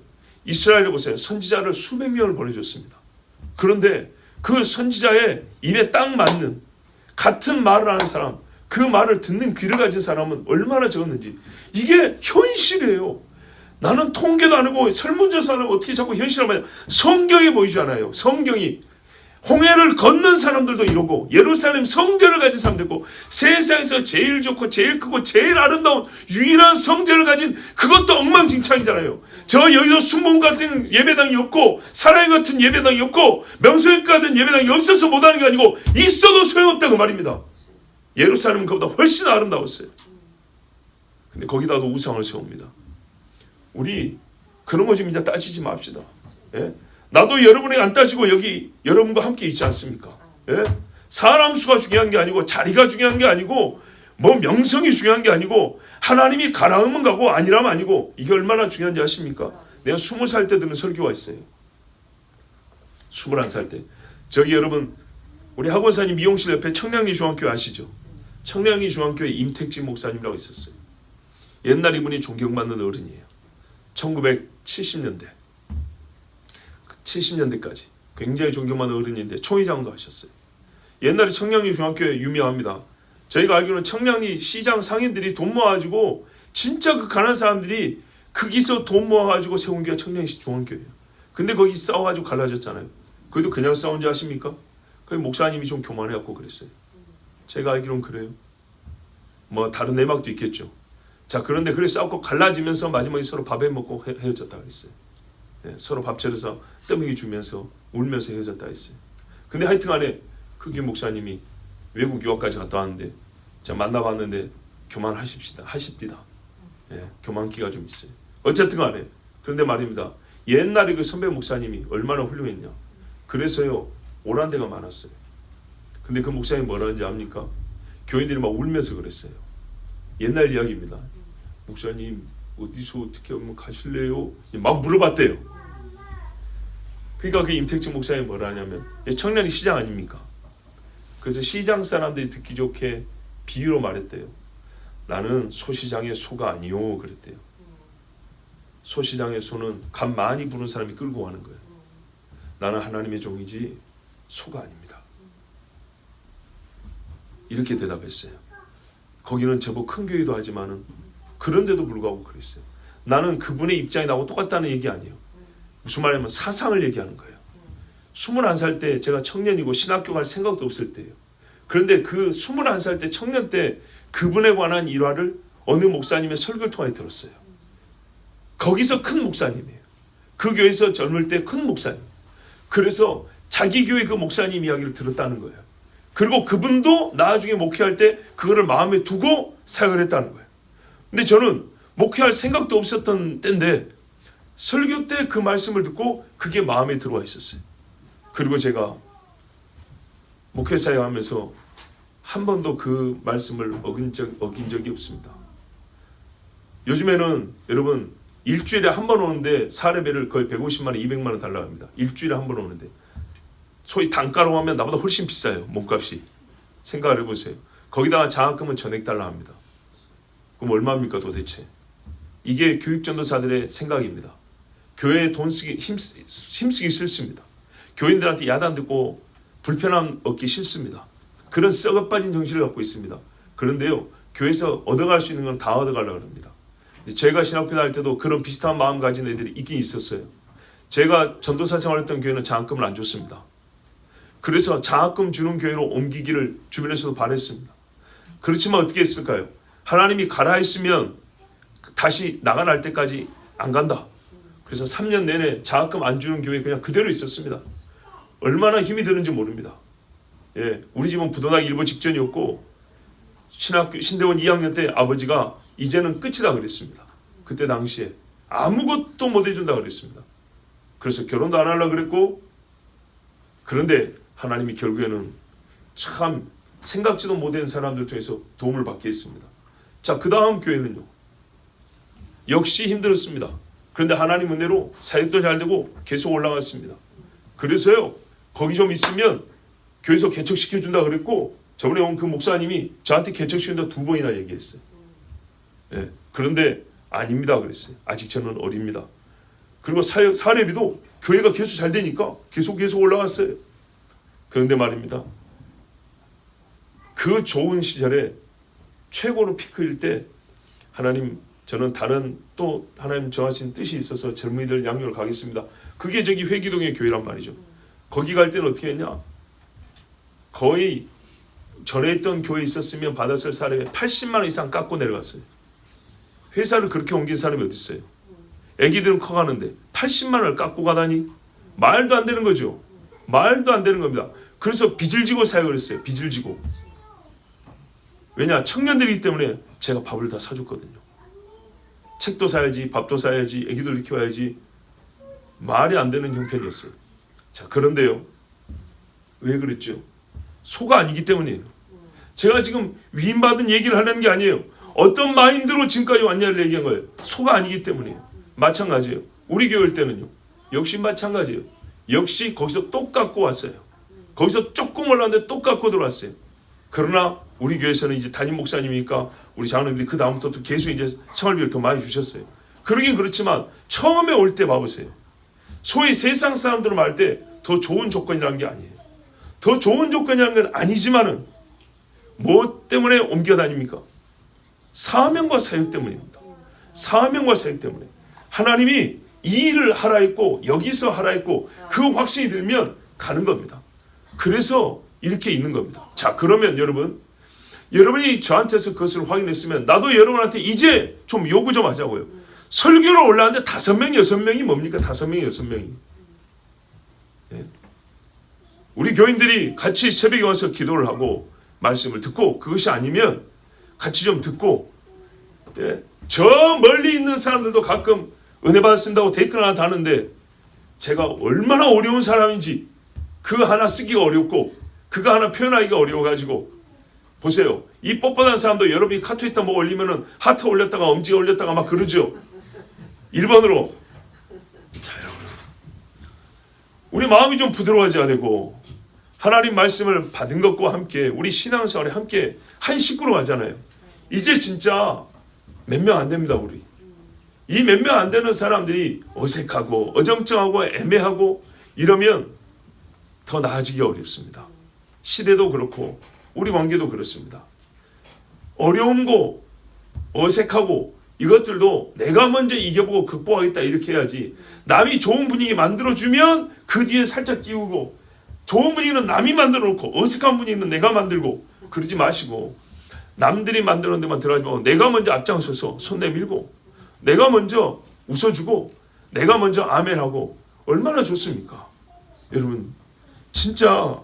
이스라엘에 보세요. 선지자를 수백 명을 보내줬습니다. 그런데 그 선지자의 입에 딱 맞는 같은 말을 하는 사람, 그 말을 듣는 귀를 가진 사람은 얼마나 적었는지. 이게 현실이에요. 나는 통계도 안 하고 설문조사 안 하고 어떻게 자꾸 현실을 말해요. 성경이 보이지 않아요. 성경이. 홍해를 걷는 사람들도 이러고 예루살렘 성전을 가진 사람도 있고 세상에서 제일 좋고 제일 크고 제일 아름다운 유일한 성전을 가진 그것도 엉망진창이잖아요. 저 여의도 순봉 같은 예배당이 없고 사랑의 같은 예배당이 없고 명소형 같은 예배당이 없어서 못하는 게 아니고 있어도 소용없다고 말입니다. 예루살렘은 그보다 훨씬 아름다웠어요. 근데 거기다도 우상을 세웁니다. 우리 그런 거 좀 이제 따지지 맙시다. 예? 나도 여러분에게 안 따지고 여기 여러분과 함께 있지 않습니까? 예? 사람 수가 중요한 게 아니고 자리가 중요한 게 아니고 뭐 명성이 중요한 게 아니고 하나님이 가라하면 가고 아니라면 아니고 이게 얼마나 중요한지 아십니까? 내가 20살 때 듣는 설교가 있어요. 21살 때. 저기 여러분 우리 학원사님 미용실 옆에 청량리 중앙교회 아시죠? 청량리 중앙교회 임택진 목사님이라고 있었어요. 옛날 이분이 존경받는 어른이에요. 1970년대 70년대까지 굉장히 존경받는 어른인데 총회장도 하셨어요. 옛날에 청량리 중학교에 유명합니다. 저희가 알기로는 청량리 시장 상인들이 돈 모아가지고 진짜 그 가난한 사람들이 거기서 돈 모아가지고 세운 게 청량리 중학교예요. 근데 거기 싸워가지고 갈라졌잖아요. 그래도 그냥 싸운 줄 아십니까? 그 목사님이 좀 교만해갖고 그랬어요. 제가 알기로는 그래요. 뭐 다른 내막도 있겠죠. 자, 그런데 그래 싸우고 갈라지면서 마지막에 서로 밥에 먹고 헤어졌다 그랬어요. 네, 서로 밥 차려서 떠먹이 주면서 울면서 헤어졌다 했어요. 근데 하여튼간에 그게 목사님이 외국 유학까지 갔다 왔는데 제가 만나봤는데 교만하십시다. 네, 교만기가 좀 있어요. 어쨌든간에 그런데 말입니다. 옛날에 그 선배 목사님이 얼마나 훌륭했냐. 그래서요 오란 데가 많았어요. 근데 그 목사님이 뭐라 하는지 압니까? 교인들이 막 울면서 그랬어요. 옛날 이야기입니다. 목사님 어디서 어떻게 하면 가실래요? 막 물어봤대요. 그러니까 그 임택진 목사님이 뭐라 하냐면 청량리 시장 아닙니까? 그래서 시장 사람들이 듣기 좋게 비유로 말했대요. 나는 소시장의 소가 아니요 그랬대요. 소시장의 소는 간 많이 부른 사람이 끌고 가는 거예요. 나는 하나님의 종이지 소가 아닙니다. 이렇게 대답했어요. 거기는 제법 큰 교회도 하지만은 그런데도 불구하고 그랬어요. 나는 그분의 입장이 나하고 똑같다는 얘기 아니에요. 무슨 말이냐면 사상을 얘기하는 거예요. 21살 때 제가 청년이고 신학교 갈 생각도 없을 때예요. 그런데 그 21살 때 청년 때 그분에 관한 일화를 어느 목사님의 설교를 통해 들었어요. 거기서 큰 목사님이에요. 그 교회에서 젊을 때 큰 목사님. 그래서 자기 교회 그 목사님 이야기를 들었다는 거예요. 그리고 그분도 나중에 목회할 때 그거를 마음에 두고 사역을 했다는 거예요. 근데 저는 목회할 생각도 없었던 때인데 설교 때 그 말씀을 듣고 그게 마음에 들어와 있었어요. 그리고 제가 목회 사역하면서 한 번도 그 말씀을 어긴 적이 없습니다. 요즘에는 여러분 일주일에 한 번 오는데 사례비를 거의 150만 원, 200만 원 달라고 합니다. 일주일에 한 번 오는데 소위 단가로 하면 나보다 훨씬 비싸요. 몸값이. 생각을 해보세요. 거기다가 장학금은 전액 달라 합니다. 그럼 얼마입니까 도대체? 이게 교육전도사들의 생각입니다. 교회에 돈 쓰기 힘쓰기 싫습니다. 교인들한테 야단 듣고 불편함 얻기 싫습니다. 그런 썩어 빠진 정신을 갖고 있습니다. 그런데요, 교회에서 얻어갈 수 있는 건 다 얻어가려고 합니다. 제가 신학교 다닐 때도 그런 비슷한 마음 가진 애들이 있긴 있었어요. 제가 전도사 생활했던 교회는 장학금을 안 줬습니다. 그래서 장학금 주는 교회로 옮기기를 주변에서도 바랬습니다. 그렇지만 어떻게 했을까요? 하나님이 가라 했으면 다시 나가날 때까지 안 간다. 그래서 3년 내내 장학금 안 주는 교회 그냥 그대로 있었습니다. 얼마나 힘이 드는지 모릅니다. 예, 우리 집은 부도나기 일보 직전이었고 신학교 신대원 2학년 때 아버지가 이제는 끝이다 그랬습니다. 그때 당시에 아무것도 못 해준다 그랬습니다. 그래서 결혼도 안 하려고 그랬고, 그런데 하나님이 결국에는 참 생각지도 못한 사람들 통해서 도움을 받게 했습니다. 자, 그 다음 교회는요. 역시 힘들었습니다. 그런데 하나님 은혜로 사역도 잘 되고 계속 올라갔습니다. 그래서요, 거기 좀 있으면 교회에서 개척시켜준다 그랬고, 저번에 온 그 목사님이 저한테 개척시킨다 2번이나 얘기했어요. 예, 그런데 아닙니다 그랬어요. 아직 저는 어립니다. 그리고 사례비도 교회가 계속 잘 되니까 계속 올라갔어요. 그런데 말입니다. 그 좋은 시절에 최고로 피크일 때 하나님, 저는 다른 또 하나님 정하신 뜻이 있어서 젊은이들 양육을 가겠습니다. 그게 저기 회기동의 교회란 말이죠. 거기 갈 때는 어떻게 했냐? 거의 전에 있던 교회에 있었으면 받았을 사례비 80만 원 이상 깎고 내려갔어요. 회사를 그렇게 옮긴 사람이 어디 있어요? 애기들은 커가는데 80만 원을 깎고 가다니 말도 안 되는 거죠. 말도 안 되는 겁니다. 그래서 빚을 지고 사역을 했어요. 빚을 지고. 왜냐? 청년들이기 때문에 제가 밥을 다 사줬거든요. 책도 사야지, 밥도 사야지, 애기들 키워야지. 말이 안 되는 형편이었어요. 자, 그런데요. 왜 그랬죠? 소가 아니기 때문이에요. 제가 지금 위임받은 얘기를 하려는 게 아니에요. 어떤 마인드로 지금까지 왔냐를 얘기한 거예요. 소가 아니기 때문이에요. 마찬가지예요. 우리 교회일 때는요. 역시 마찬가지예요. 역시 거기서 똑같고 왔어요. 거기서 조금 올라왔는데 똑같고 들어왔어요. 그러나 우리 교회에서는 이제 담임 목사님이니까 우리 장로님들이 그 다음부터 또 계속 이제 생활비를 더 많이 주셨어요. 그러긴 그렇지만 처음에 올 때 봐보세요. 소위 세상 사람들은 말할 때 더 좋은 조건이라는 게 아니에요. 더 좋은 조건이라는 건 아니지만은 뭐 때문에 옮겨 다닙니까? 사명과 사역 때문입니다. 사명과 사역 때문에 하나님이 이 일을 하라 했고 여기서 하라 했고 그 확신이 들면 가는 겁니다. 그래서 이렇게 있는 겁니다. 자, 그러면 여러분이 저한테서 그것을 확인했으면 나도 여러분한테 이제 좀 요구 좀 하자고요. 설교로 올라왔는데 5명, 6명이 뭡니까? 5명이 6명이. 예. 우리 교인들이 같이 새벽에 와서 기도를 하고 말씀을 듣고, 그것이 아니면 같이 좀 듣고, 예. 저 멀리 있는 사람들도 가끔 은혜 받았습니다고 댓글 하나 다는데 제가 얼마나 어려운 사람인지 그거 하나 쓰기가 어렵고 그거 하나 표현하기가 어려워가지고, 보세요. 이 뻣뻣한 사람도 여러분이 카톡에다 뭐 올리면은 하트 올렸다가 엄지 올렸다가 막 그러죠. 1번으로. 자, 여러분, 우리 마음이 좀 부드러워져야 되고, 하나님 말씀을 받은 것과 함께 우리 신앙생활에 함께 한 식구로 가잖아요. 이제 진짜 몇 명 안 됩니다. 우리 이 몇 명 안 되는 사람들이 어색하고 어정쩡하고 애매하고 이러면 더 나아지기 어렵습니다. 시대도 그렇고 우리 관계도 그렇습니다. 어려움고 어색하고 이것들도 내가 먼저 이겨보고 극복하겠다 이렇게 해야지, 남이 좋은 분위기 만들어주면 그 뒤에 살짝 끼우고, 좋은 분위기는 남이 만들어 놓고 어색한 분위기는 내가 만들고, 그러지 마시고 남들이 만드는 데만 들어가지 말고 내가 먼저 앞장서서 손 내밀고 내가 먼저 웃어주고 내가 먼저 아멘하고 얼마나 좋습니까? 여러분 진짜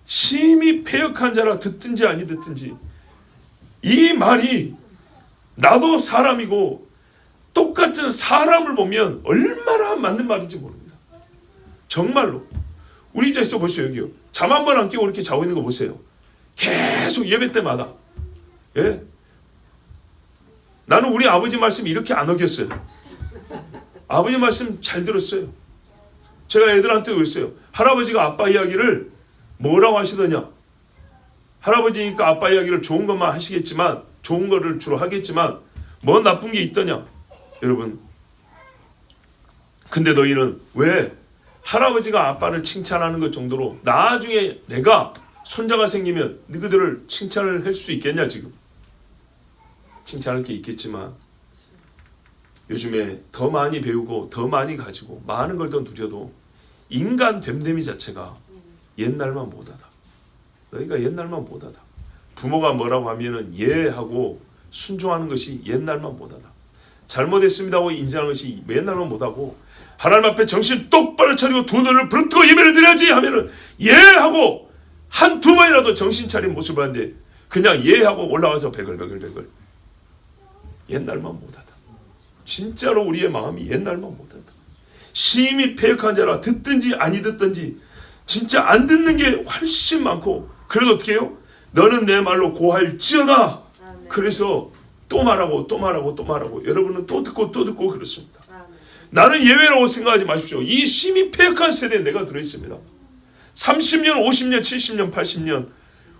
심히 패역한 자라 듣든지 아니 듣든지 이 말이 나도 사람이고 똑같은 사람을 보면 얼마나 맞는 말인지 모릅니다. 정말로 우리 입장에서 보세요. 여기요. 잠 한 번 안 깨고 이렇게 자고 있는 거 보세요. 계속 예배 때마다. 예? 나는 우리 아버지 말씀 이렇게 안 어겼어요. 아버지 말씀 잘 들었어요. 제가 애들한테 그랬어요. 할아버지가 아빠 이야기를 뭐라고 하시더냐. 할아버지니까 아빠 이야기를 좋은 것만 하시겠지만, 좋은 거를 주로 하겠지만 뭐 나쁜 게 있더냐. 여러분 근데 너희는 왜 할아버지가 아빠를 칭찬하는 것 정도로 나중에 내가 손자가 생기면 너희들을 칭찬을 할 수 있겠냐. 지금 칭찬할 게 있겠지만 요즘에 더 많이 배우고 더 많이 가지고 많은 걸 더 누려도 인간 됨됨이 자체가 옛날만 못하다. 너희가 옛날만 못하다. 부모가 뭐라고 하면은 예하고 순종하는 것이 옛날만 못하다. 잘못했습니다 하고 인정하는 것이 옛날만 못하고, 하나님 앞에 정신 똑바로 차리고 두 눈을 부릅뜨고 예배를 드려야지 하면은 예하고 한두 번이라도 정신 차린 모습을 하는데 그냥 예하고 올라가서 베글베글 옛날만 못하다. 진짜로 우리의 마음이 옛날만 못하다. 심히 패역한 자라 듣든지 아니 듣든지 진짜 안 듣는 게 훨씬 많고, 그래도 어떻게 해요? 너는 내 말로 고할지어다. 그래서 또 말하고 또 말하고 또 말하고 여러분은 또 듣고 또 듣고 그렇습니다. 나는 예외라고 생각하지 마십시오. 이 심히 패역한 세대에 내가 들어있습니다. 30년, 50년, 70년, 80년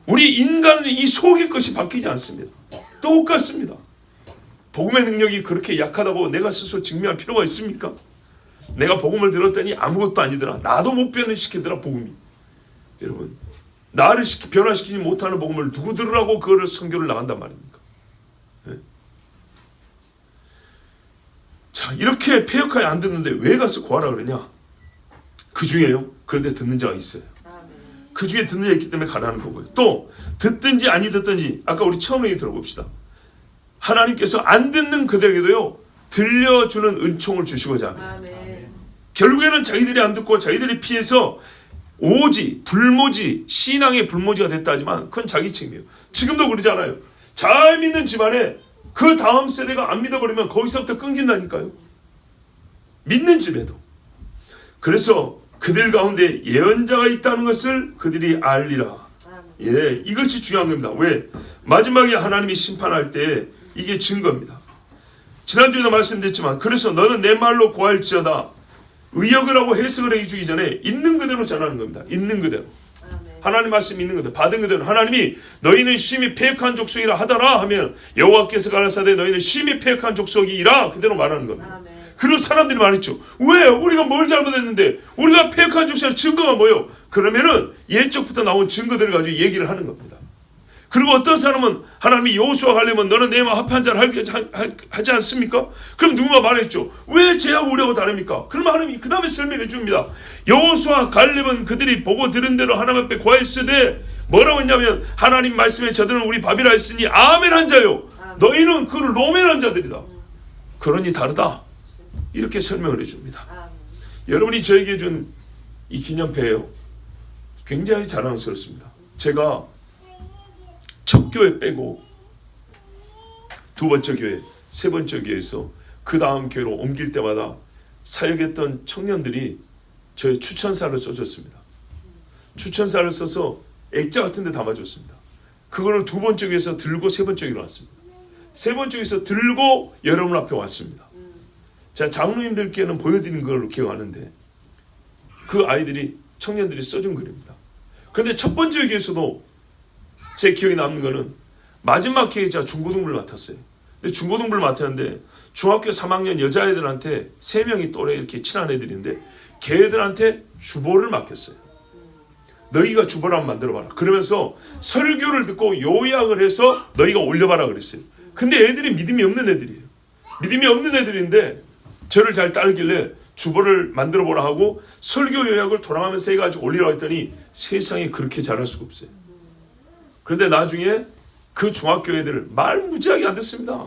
우리 인간은 이 속의 것이 바뀌지 않습니다. 똑같습니다. 복음의 능력이 그렇게 약하다고 내가 스스로 증명할 필요가 있습니까? 내가 복음을 들었더니 아무것도 아니더라. 나도 못 변화시키더라 복음이. 여러분 나를 변화시키지 못하는 복음을 누구 들으라고 그거를 선교를 나간단 말입니까? 네? 자, 이렇게 패역하게 안 듣는데 왜 가서 구하라 그러냐? 그 중에요. 그런데 듣는 자가 있어요. 그 중에 듣는 자가 있기 때문에 가라는 거고요. 또 듣든지 아니 듣든지 아까 우리 처음 얘기 들어봅시다. 하나님께서 안 듣는 그들에게도요 들려주는 은총을 주시고자 합니다. 결국에는 자기들이 안 듣고 자기들이 피해서 오지 불모지 신앙의 불모지가 됐다 하지만 그건 자기 책임이에요. 지금도 그러잖아요. 잘 믿는 집안에 그 다음 세대가 안 믿어버리면 거기서부터 끊긴다니까요. 믿는 집에도. 그래서 그들 가운데 예언자가 있다는 것을 그들이 알리라. 예, 이것이 중요한 겁니다. 왜? 마지막에 하나님이 심판할 때 이게 증거입니다. 지난주에도 말씀드렸지만 그래서 너는 내 말로 고할지어다. 의역을 하고 해석을 해주기 전에 있는 그대로 전하는 겁니다. 있는 그대로. 하나님 말씀 있는 그대로 받은 그대로. 하나님이 너희는 심히 패역한 족속이라 하더라 하면 여호와께서 가라사대 너희는 심히 패역한 족속이라 그대로 말하는 겁니다. 그런 사람들이 말했죠. 왜? 우리가 뭘 잘못했는데 우리가 패역한 족속이라 증거가 뭐예요? 그러면은 예적부터 나온 증거들을 가지고 얘기를 하는 겁니다. 그리고 어떤 사람은 하나님이 여호수아 가려면 너는 내와 합한 자를 하지 않습니까? 그럼 누군가 말했죠. 왜 쟤하고 우리하고 다릅니까? 그럼 하나님이 그 다음에 설명해 줍니다. 여호수아 갈렙은 그들이 보고 들은 대로 하나님 앞에 고하였으되 뭐라고 했냐면 하나님 말씀에 저들은 우리 밥이라 했으니 아멘한 자요. 너희는 그를 노멘한 자들이다. 그러니 다르다. 이렇게 설명을 해줍니다. 여러분이 저에게 준 이 기념패예요. 굉장히 자랑스럽습니다. 제가 첫 교회 빼고 두 번째 교회, 세 번째 교회에서 그 다음 교회로 옮길 때마다 사역했던 청년들이 저의 추천사를 써줬습니다. 추천사를 써서 액자 같은 데 담아줬습니다. 그거를 두 번째 교회에서 들고 세 번째 교회로 왔습니다. 세 번째 교회에서 들고 여러분 앞에 왔습니다. 제가 장로님들께는 보여드린 걸로 기억하는데 그 아이들이 청년들이 써준 글입니다. 그런데 첫 번째 회개에서도 제 기억에 남는 거는 마지막 회에 제가 중고등부를 맡았어요. 근데 중고등부를 맡았는데 중학교 3학년 여자애들한테 3명이 또래 이렇게 친한 애들인데 걔들한테 주보를 맡겼어요. 너희가 주보를 한번 만들어봐라. 그러면서 설교를 듣고 요약을 해서 너희가 올려봐라 그랬어요. 근데 애들이 믿음이 없는 애들이에요. 믿음이 없는 애들인데 저를 잘 따르길래 주보를 만들어보라 하고 설교 요약을 돌아가면서 해가지고 올리라고 했더니 세상에 그렇게 잘할 수가 없어요. 그런데 나중에 그 중학교 애들 말 무지하게 안 듣습니다.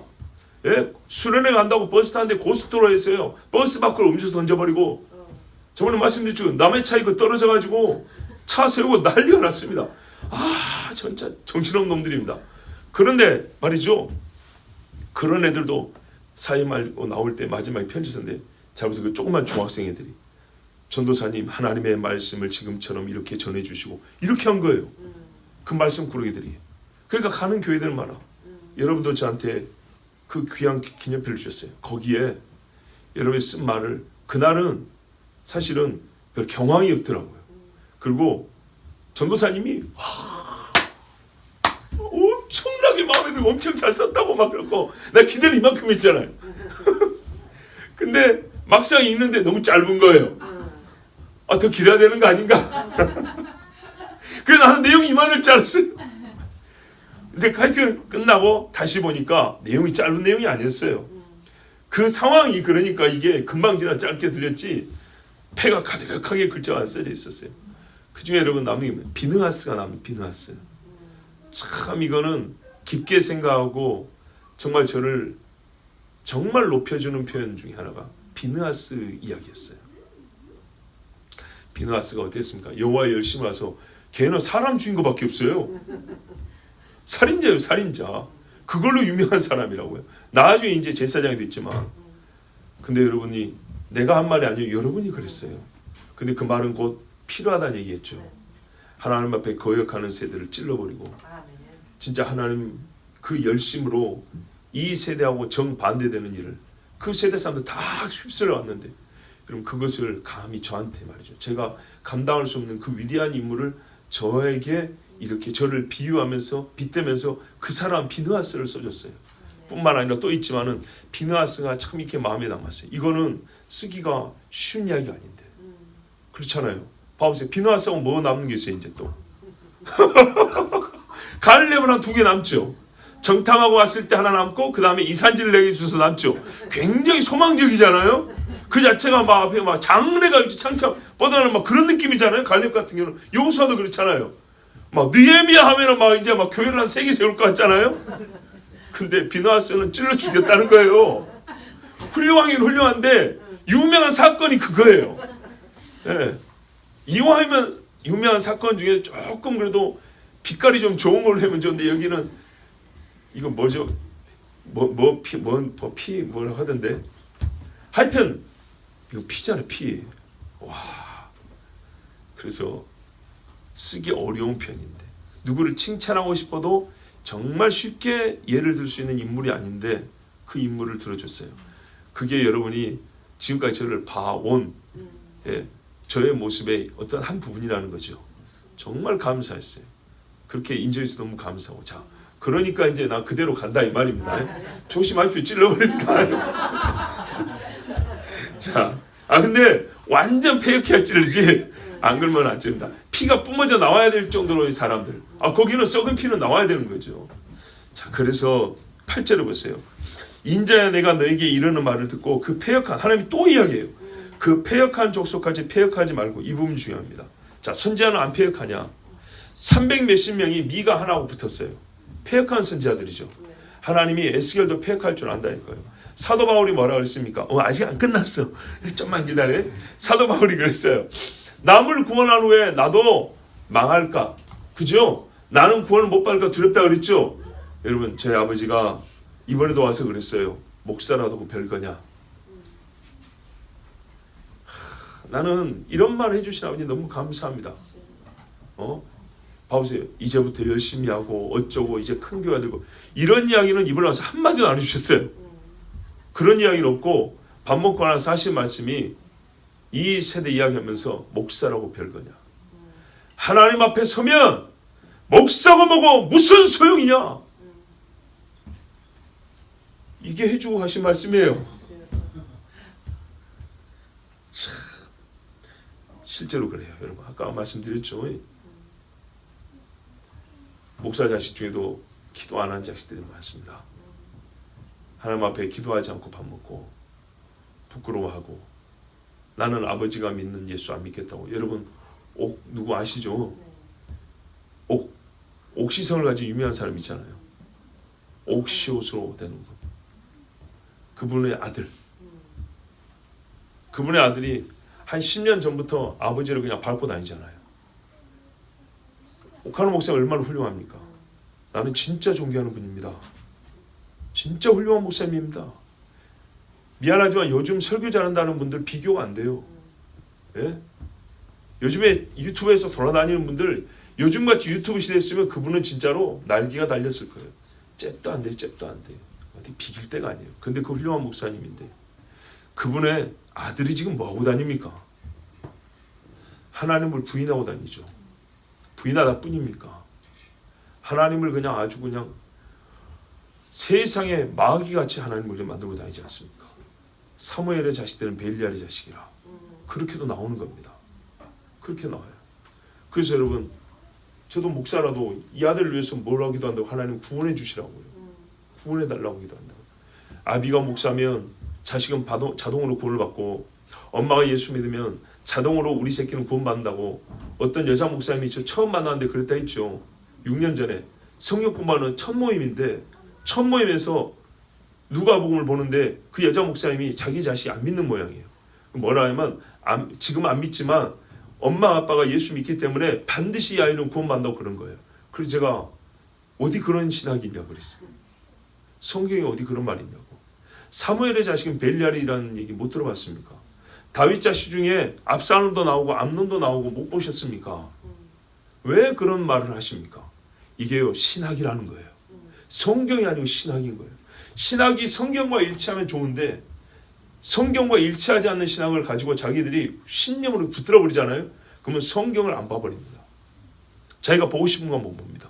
예? 수련회 간다고 버스 타는데 고속도로에서요 버스 밖으로 음료수 던져버리고 저번에 말씀드렸죠. 남의 차 이거 떨어져가지고 차 세우고 난리가 났습니다. 아 진짜 정신없는 놈들입니다. 그런데 말이죠. 그런 애들도 사회 말고 나올 때 마지막에 편지 썼는데 잘못해서 그 조그만 중학생 애들이 전도사님 하나님의 말씀을 지금처럼 이렇게 전해주시고 이렇게 한 거예요. 그 말씀 구르기들이. 그러니까 가는 교회들 많아. 여러분도 저한테 그 귀한 기념표를 주셨어요. 거기에 여러분이 쓴 말을 그날은 사실은 별 경황이 없더라고요. 그리고 전도사님이 엄청나게 마음에 들고 엄청 잘 썼다고 막 그러고 나 기대를 이만큼 했잖아요. 근데 막상 읽는데 너무 짧은 거예요. 아, 더 길어야 되는 거 아닌가? 그래서 나는 내용이 이만할 줄 알았어요. 이제 하여튼 끝나고 다시 보니까 내용이 짧은 내용이 아니었어요. 그 상황이 그러니까 이게 금방 지나 짧게 들렸지 폐가 가득하게 글자가 써져 있었어요. 그 중에 여러분 남는 게 비느하스가 남는 비느하스. 참 이거는 깊게 생각하고 정말 저를 정말 높여주는 표현 중에 하나가 비느하스 이야기였어요. 비느하스가 어땠습니까? 여호와의 열심을 와서 걔는 사람 죽인 것밖에 없어요. 살인자예요, 살인자. 그걸로 유명한 사람이라고요. 나중에 이제 제사장이 됐지만, 근데 여러분이 내가 한 말이 아니에요. 여러분이 그랬어요. 근데 그 말은 곧 필요하다는 얘기했죠. 하나님 앞에 거역하는 세대를 찔러버리고, 진짜 하나님 그 열심으로 이 세대하고 정반대되는 일을 그 세대 사람들 다 휩쓸어 왔는데, 여러분 그것을 감히 저한테 말이죠. 제가 감당할 수 없는 그 위대한 인물을 저에게 이렇게 저를 비유하면서 빗대면서 그 사람 비느하스를 써줬어요. 뿐만 아니라 또 있지만은 비느하스가 참 이렇게 마음에 남았어요. 이거는 쓰기가 쉬운 이야기가 아닌데 그렇잖아요. 봐보세요. 비느하스하고 뭐 남는 게 있어요 이제 또. 갈렙은 한 2개 남죠. 정탐하고 왔을 때 하나 남고 그 다음에 이산지를 내게 주셔서 남죠. 굉장히 소망적이잖아요. 그 자체가 막 앞에 막 장래가 창창 뻗어나는 막 그런 느낌이잖아요. 갈렙 같은 경우는 여호수아도 그렇잖아요. 막 느헤미야 하면은 막 이제 막 교회를 한 3개 세울 것 같잖아요. 근데 비느하스는 찔러 죽였다는 거예요. 훌륭하긴 훌륭한데 유명한 사건이 그거예요. 네. 이왕이면 유명한 사건 중에 조금 그래도 빛깔이 좀 좋은 걸로 하면 좋은데 여기는 이거 뭐죠? 피 뭐라 하던데. 하여튼 이거 피잖아요, 피. 와. 그래서 쓰기 어려운 편인데 누구를 칭찬하고 싶어도 정말 쉽게 예를 들 수 있는 인물이 아닌데 그 인물을 들어줬어요. 그게 여러분이 지금까지 저를 봐온 저의 모습의 어떤 한 부분이라는 거죠. 정말 감사했어요. 그렇게 인정해서 너무 감사하고. 자, 그러니까 이제 나 그대로 간다 이 말입니다. 조심하십시오. 찔러버리니까. 자, 근데 완전 폐역해야 찔르지 안 그러면 안 찔립니다. 피가 뿜어져 나와야 될 정도로의 사람들. 거기는 썩은 피는 나와야 되는 거죠. 자, 그래서 8절을 보세요. 인자야 내가 너에게 이르는 말을 듣고 그 폐역한 하나님이 또 이야기해요. 그 폐역한 족속까지 폐역하지 말고 이 부분이 중요합니다. 자, 선지자는 안 폐역하냐? 300 몇십 명이 미가 하나하고 붙었어요. 폐역한 선지자들이죠. 하나님이 에스겔도 폐역할 줄 안다니까요. 사도 바울이 뭐라 그랬습니까? 아직 안 끝났어. 좀만 기다려. 사도 바울이 그랬어요. 남을 구원한 후에 나도 망할까? 그죠? 나는 구원을 못 받을까 두렵다 그랬죠? 여러분 저희 아버지가 이번에도 와서 그랬어요. 목사라도 별거냐? 나는 이런 말 해주신 아버지 너무 감사합니다. 봐보세요. 이제부터 열심히 하고 어쩌고 이제 큰 교회 되고 이런 이야기는 이번에 와서 한마디도 안 해주셨어요. 그런 이야기는 없고 밥 먹고 나서 하신 말씀이 이 세대 이야기하면서 목사라고 별거냐. 하나님 앞에 서면 목사가 뭐고 무슨 소용이냐? 이게 해주고 가신 말씀이에요. 참, 실제로 그래요, 여러분. 아까 말씀드렸죠. 목사 자식 중에도 기도 안 하는 자식들이 많습니다. 하나님 앞에 기도하지 않고 밥 먹고 부끄러워하고 나는 아버지가 믿는 예수 안 믿겠다고. 여러분 누구 아시죠? 옥시성을 가지고 유명한 사람 있잖아요. 옥시옷으로 되는 분. 그분의 아들. 그분의 아들이 한 10년 전부터 아버지를 그냥 밟고 다니잖아요. 옥하는 목사가 얼마나 훌륭합니까? 나는 진짜 존경하는 분입니다. 진짜 훌륭한 목사님입니다. 미안하지만 요즘 설교 잘한다는 분들 비교가 안 돼요. 예? 요즘에 유튜브에서 돌아다니는 분들 요즘같이 유튜브 시대였으면 그분은 진짜로 날개가 달렸을 거예요. 잽도 안 돼요. 잽도 안 돼요. 어디 비길 때가 아니에요. 근데 그 훌륭한 목사님인데 그분의 아들이 지금 뭐하고 다닙니까? 하나님을 부인하고 다니죠. 부인하다 뿐입니까? 하나님을 그냥 아주 그냥 세상에 마귀같이 하나님을 만들고 다니지 않습니까? 사무엘의 자식들은 벨리알의 자식이라 그렇게도 나오는 겁니다. 그렇게 나와요. 그래서 여러분 저도 목사라도 이 아들을 위해서 뭘 하기도 한다고 하나님 구원해 주시라고요. 구원해 달라고 하기도 한다고. 아비가 목사면 자식은 자동으로 구원을 받고 엄마가 예수 믿으면 자동으로 우리 새끼는 구원받는다고 어떤 여자 목사님이 저 처음 만났는데 그랬다 했죠. 6년 전에 성경 공부하는 첫 모임인데 첫 모임에서 누가복음을 보는데 그 여자 목사님이 자기 자식이 안 믿는 모양이에요. 뭐라 하면 지금 안 믿지만 엄마 아빠가 예수 믿기 때문에 반드시 이 아이는 구원받는다고 그런 거예요. 그래서 제가 어디 그런 신학이 있냐고 그랬어요. 성경에 어디 그런 말이 있냐고. 사무엘의 자식은 벨리알이라는 얘기 못 들어봤습니까? 다윗 자식 중에 압살롬도 나오고 암논도 나오고 못 보셨습니까? 왜 그런 말을 하십니까? 이게요 신학이라는 거예요. 성경이 아니고 신학인 거예요. 신학이 성경과 일치하면 좋은데 성경과 일치하지 않는 신학을 가지고 자기들이 신념으로 붙들어 버리잖아요. 그러면 성경을 안 봐버립니다. 자기가 보고 싶은 것만 봅니다.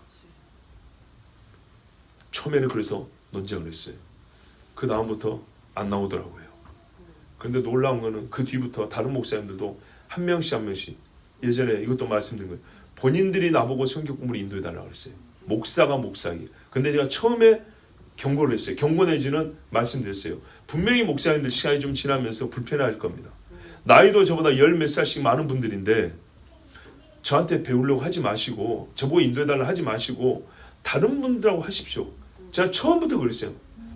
처음에는 그래서 논쟁을 했어요. 그 다음부터 안 나오더라고요. 그런데 놀라운 거는 그 뒤부터 다른 목사님들도 한 명씩 예전에 이것도 말씀드린 거예요. 본인들이 나보고 성경 공부를 인도해 달라고 그랬어요. 목사가 목사기. 근데 제가 처음에 경고를 했어요. 경고 내지는 말씀드렸어요. 분명히 목사님들 시간이 좀 지나면서 불편해할 겁니다. 나이도 저보다 열 몇 살씩 많은 분들인데 저한테 배우려고 하지 마시고 저보고 인도해달라 하지 마시고 다른 분들하고 하십시오. 제가 처음부터 그랬어요.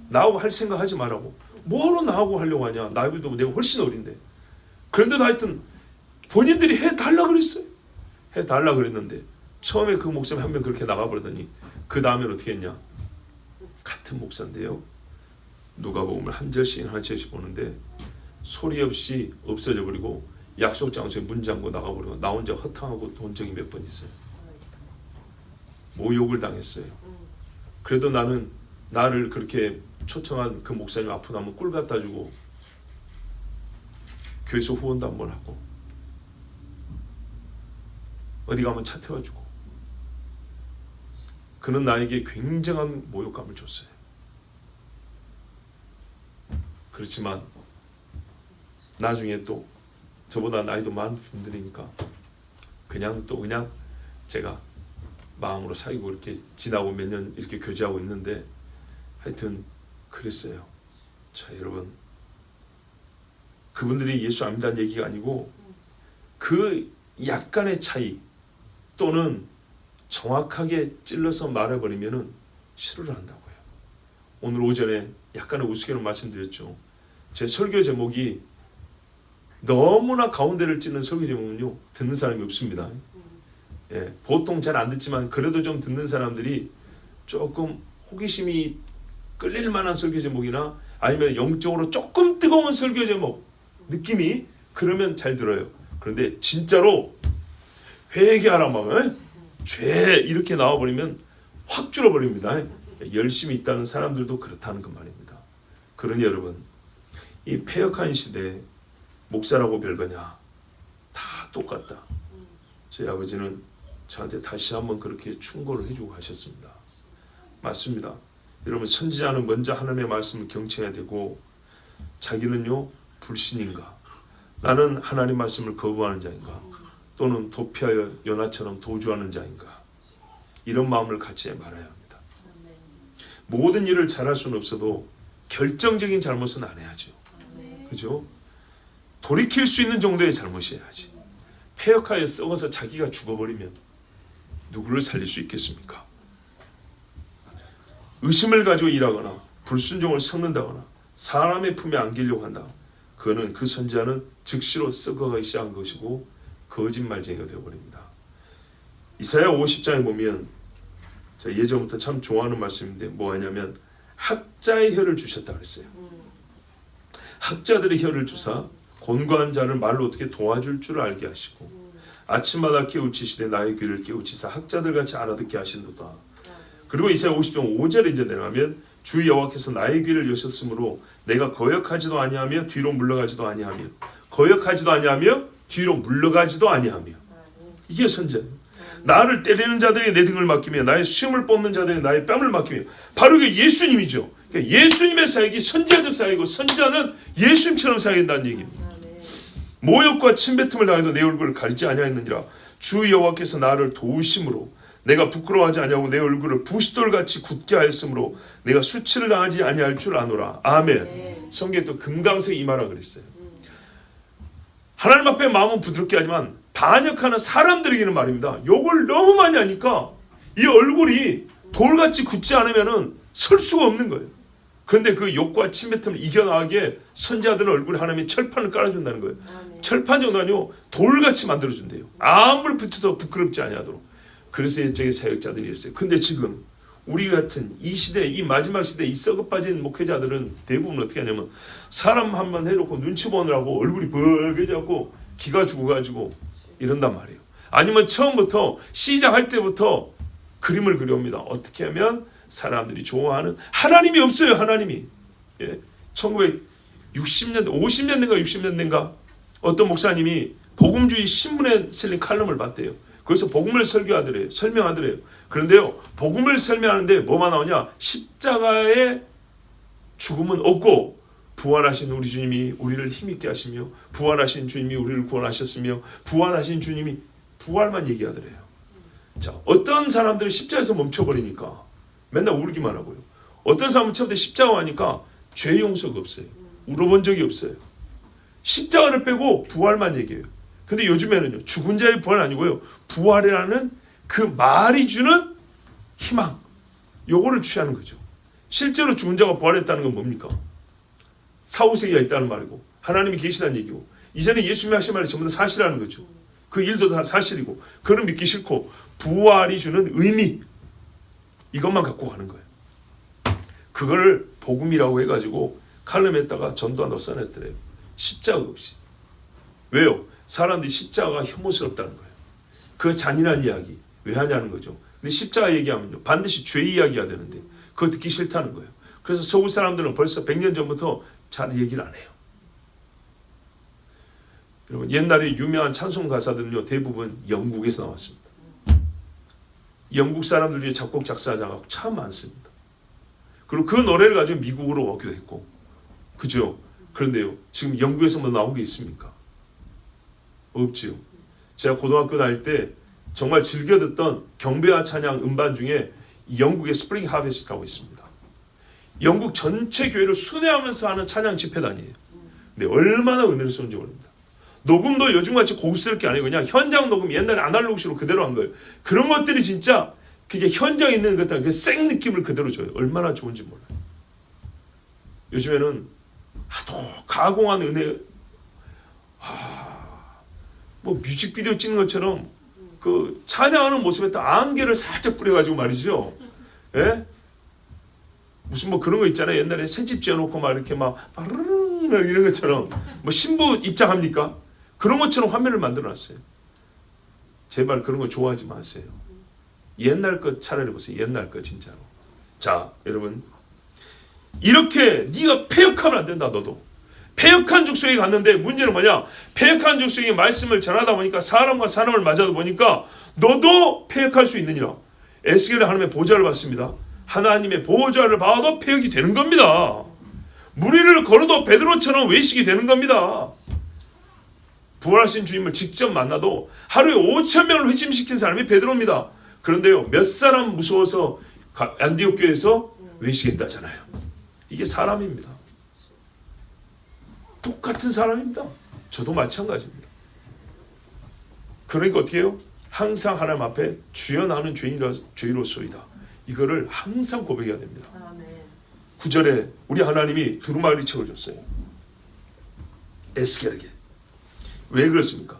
나하고 할 생각 하지 말라고. 뭐하러 나하고 하려고 하냐. 나이도 내가 훨씬 어린데. 그런데도 하여튼 본인들이 해달라 그랬어요. 해달라 그랬는데 처음에 그 목사님 한 명 그렇게 나가버리더니 그 다음엔 어떻게 했냐. 같은 목사인데요. 누가복음을 한 절씩 보는데 소리 없이 없어져 버리고 약속 장소에 문 잠고 나가버리고 나 혼자 허탕하고 돈 적이 몇 번 있어요. 모욕을 당했어요. 그래도 나는 나를 그렇게 초청한 그 목사님 아프다 하면 꿀 갖다 주고 교회에서 후원도 한번 하고 어디 가면 차 태워주고 그는 나에게 굉장한 모욕감을 줬어요. 그렇지만 나중에 또 저보다 나이도 많은 분들이니까 그냥 제가 마음으로 사귀고 이렇게 지나고 몇 년 이렇게 교제하고 있는데 하여튼 그랬어요. 자 여러분 그분들이 예수 안 믿는다는 얘기가 아니고 그 약간의 차이 또는 정확하게 찔러서 말해버리면은 싫어를 한다고요. 오늘 오전에 약간의 우스개로 말씀드렸죠. 제 설교 제목이 너무나 가운데를 찌는 설교 제목은요 듣는 사람이 없습니다. 예, 보통 잘 안 듣지만 그래도 좀 듣는 사람들이 조금 호기심이 끌릴 만한 설교 제목이나 아니면 영적으로 조금 뜨거운 설교 제목 느낌이 그러면 잘 들어요. 그런데 진짜로 회개하라 막 죄 이렇게 나와버리면 확 줄어버립니다. 열심히 있다는 사람들도 그렇다는 그 말입니다. 그러니 여러분 이 패역한 시대에 목사라고 별거냐 다 똑같다. 저희 아버지는 저한테 다시 한번 그렇게 충고를 해주고 하셨습니다. 맞습니다. 여러분, 선지자는 먼저 하나님의 말씀을 경청해야 되고, 자기는요 불신인가, 나는 하나님 말씀을 거부하는 자인가, 또는 도피하여 요나처럼 도주하는 자인가, 이런 마음을 갖지 말아야 합니다. 모든 일을 잘할 수는 없어도 결정적인 잘못은 안 해야죠. 그죠? 돌이킬 수 있는 정도의 잘못이 해야지. 폐역하여 썩어서 자기가 죽어버리면 누구를 살릴 수 있겠습니까? 의심을 가지고 일하거나 불순종을 섞는다거나 사람의 품에 안기려고 한다. 그거는 그 선지자는 즉시로 썩어가기 시작한 것이고 거짓말쟁이가 되어버립니다. 이사야 50장에 보면, 제가 예전부터 참 좋아하는 말씀인데 뭐하냐면 학자의 혀를 주셨다 그랬어요. 학자들의 혀를 주사 곤고한 자를 말로 어떻게 도와줄 줄 알게 하시고 아침마다 깨우치시되 나의 귀를 깨우치사 학자들같이 알아듣게 하신도다. 그리고 이사야 50장 5절에 이제 내려가면 주 여호와께서 나의 귀를 여셨으므로 내가 거역하지도 아니하며 뒤로 물러가지도 아니하며 거역하지도 아니하며 뒤로 물러가지도 아니하며. 이게 선지자예요. 나를 때리는 자들이 내 등을 맡기며 나의 수염을 뽑는 자들이 나의 뺨을 맡기며. 바로 이게 예수님이죠. 그러니까 예수님의 사역이 선지자적 사역이고 선지자는 예수님처럼 사역한다는 얘기입니다. 모욕과 침뱉음을 당해도 내 얼굴을 가리지 아니하였느니라. 주 여호와께서 나를 도우심으로 내가 부끄러워하지 아니하고 내 얼굴을 부싯돌같이 굳게 하였으므로 내가 수치를 당하지 아니할 줄 아노라. 아멘. 성경에 또 금강석 임하라 그랬어요. 하나님 앞에 마음은 부드럽게 하지만 반역하는 사람들에게는 말입니다, 욕을 너무 많이 하니까 이 얼굴이 돌같이 굳지 않으면 설 수가 없는 거예요. 그런데 그 욕과 침뱉음을 이겨나가게 선지자들은 얼굴에 하나님이 철판을 깔아준다는 거예요. 철판 정도 아니고 돌같이 만들어준대요. 아무리 붙여도 부끄럽지 아니하도록. 그래서 옛적의 사역자들이 있어요. 근데 지금 우리 같은 이 시대, 이 마지막 시대 이 썩어 빠진 목회자들은 대부분 어떻게 하냐면 사람 한 번 해놓고 눈치 보느라고 얼굴이 벌게져갖고 기가 죽어가지고 이런단 말이에요. 아니면 처음부터 시작할 때부터 그림을 그려옵니다. 어떻게 하면 사람들이 좋아하는, 하나님이 없어요. 하나님이. 예. 1960년대 50년대인가 60년대인가 어떤 목사님이 복음주의 신문에 실린 칼럼을 봤대요. 거기서 복음을 설명하더래요. 그런데요, 복음을 설명하는데 뭐만 나오냐? 십자가의 죽음은 없고 부활하신 우리 주님이 우리를 힘있게 하시며 부활하신 주님이 우리를 구원하셨으며 부활하신 주님이, 부활만 얘기하더래요. 자, 어떤 사람들은 십자가에서 멈춰버리니까 맨날 울기만 하고요. 어떤 사람은 처음부터 십자가 하니까 죄 용서가 없어요. 울어본 적이 없어요. 십자가를 빼고 부활만 얘기해요. 근데 요즘에는요, 죽은 자의 부활은 아니고요, 부활이라는 그 말이 주는 희망, 요거를 취하는 거죠. 실제로 죽은 자가 부활했다는 건 뭡니까? 사후세계가 있다는 말이고 하나님이 계시다는 얘기고 이전에 예수님이 하신 말이 전부 다 사실이라는 거죠. 그 일도 다 사실이고 그걸 믿기 싫고 부활이 주는 의미, 이것만 갖고 가는 거예요. 그걸 복음이라고 해가지고 칼럼에다가 전도한다고 써냈더래요. 십자가 없이. 왜요? 사람들이 십자가가 혐오스럽다는 거예요. 그 잔인한 이야기 왜 하냐는 거죠. 근데 십자가 얘기하면요, 반드시 죄 이야기가 되는데 그거 듣기 싫다는 거예요. 그래서 서울 사람들은 벌써 100년 전부터 잘 얘기를 안 해요. 여러분, 옛날에 유명한 찬송 가사들은요, 대부분 영국에서 나왔습니다. 영국 사람들 중에 작곡 작사자가 참 많습니다. 그리고 그 노래를 가지고 미국으로 오기도 했고, 그죠? 그런데요, 지금 영국에서만 나온 게 있습니까? 없지요. 제가 고등학교 다닐 때 정말 즐겨 듣던 경배와 찬양 음반 중에 영국의 스프링 하베스트라고 있습니다. 영국 전체 교회를 순회하면서 하는 찬양 집회단이에요. 근데 얼마나 은혜스러운지 모릅니다. 녹음도 요즘같이 고급스럽게 아니고 그냥 현장 녹음, 옛날에 아날로그식으로 그대로 한 거예요. 그런 것들이 진짜 그게 현장에 있는 것들, 그 생 느낌을 그대로 줘요. 얼마나 좋은지 몰라요. 요즘에는 하도 가공한 은혜, 뭐 뮤직비디오 찍는 것처럼 그 찬양하는 모습에 딱 안개를 살짝 뿌려가지고 말이죠. 예? 무슨 뭐 그런 거 있잖아요. 옛날에 새집 지어놓고 막 이렇게 막 이런 것처럼 뭐 신부 입장합니까? 그런 것처럼 화면을 만들어놨어요. 제발 그런 거 좋아하지 마세요. 옛날 것 차라리 보세요. 옛날 거 진짜로. 자, 여러분, 이렇게 네가 폐역하면 안 된다. 너도 패역한 족속에 갔는데 문제는 뭐냐? 패역한 족속에 말씀을 전하다 보니까 사람과 사람을 맞아도 보니까 너도 패역할 수 있느니라. 에스겔은 하나님의 보좌를 받습니다. 하나님의 보좌를 봐도 패역이 되는 겁니다. 무리를 걸어도 베드로처럼 외식이 되는 겁니다. 부활하신 주님을 직접 만나도 하루에 5,000명을 회심시킨 사람이 베드로입니다. 그런데요, 몇 사람 무서워서 안디옥 교회에서 외식했다잖아요. 이게 사람입니다. 똑같은 사람입니다. 저도 마찬가지입니다. 그러니까 어떻게 해요? 항상 하나님 앞에 주여 나는 죄인으로소이다. 이거를 항상 고백해야 됩니다. 9절에 우리 하나님이 두루마리 책을 줬어요. 에스겔에게. 왜 그렇습니까?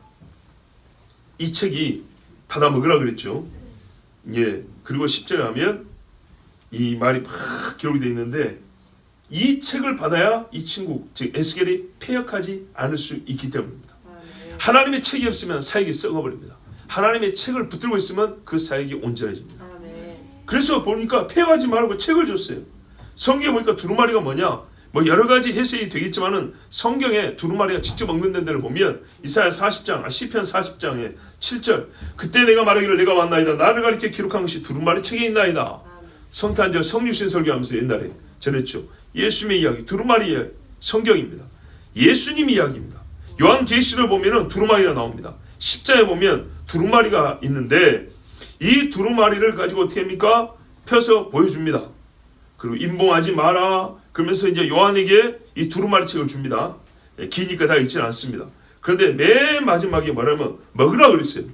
이 책이 받아 먹으라 그랬죠. 예. 그리고 10절에 하면 이 말이 막 기록이 되어 있는데 이 책을 받아야 이 친구, 즉 에스겔이 패역하지 않을 수 있기 때문입니다. 하나님의 책이 없으면 사역이 썩어버립니다. 하나님의 책을 붙들고 있으면 그 사역이 온전해집니다. 그래서 보니까 패역하지 말고 책을 줬어요. 성경에 보니까 두루마리가 뭐냐? 뭐 여러 가지 해석이 되겠지만은 성경에 두루마리가 직접 언급된 데를 보면 이사야 40장, 시편 40장에 7절 그때 내가 말하기를 내가 왔나이다. 나를 가리켜 기록한 것이 두루마리 책에 있나이다. 성탄절 성유신 설교하면서 옛날에 전했죠. 예수님의 이야기, 두루마리의 성경입니다. 예수님 이야기입니다. 요한계시를 보면은 두루마리가 나옵니다. 십자에 보면 두루마리가 있는데 이 두루마리를 가지고 어떻게 합니까? 펴서 보여줍니다. 그리고 임봉하지 마라. 그러면서 이제 요한에게 이 두루마리 책을 줍니다. 기니까 다 읽지는 않습니다. 그런데 맨 마지막에 뭐라면 먹으라 그랬어요.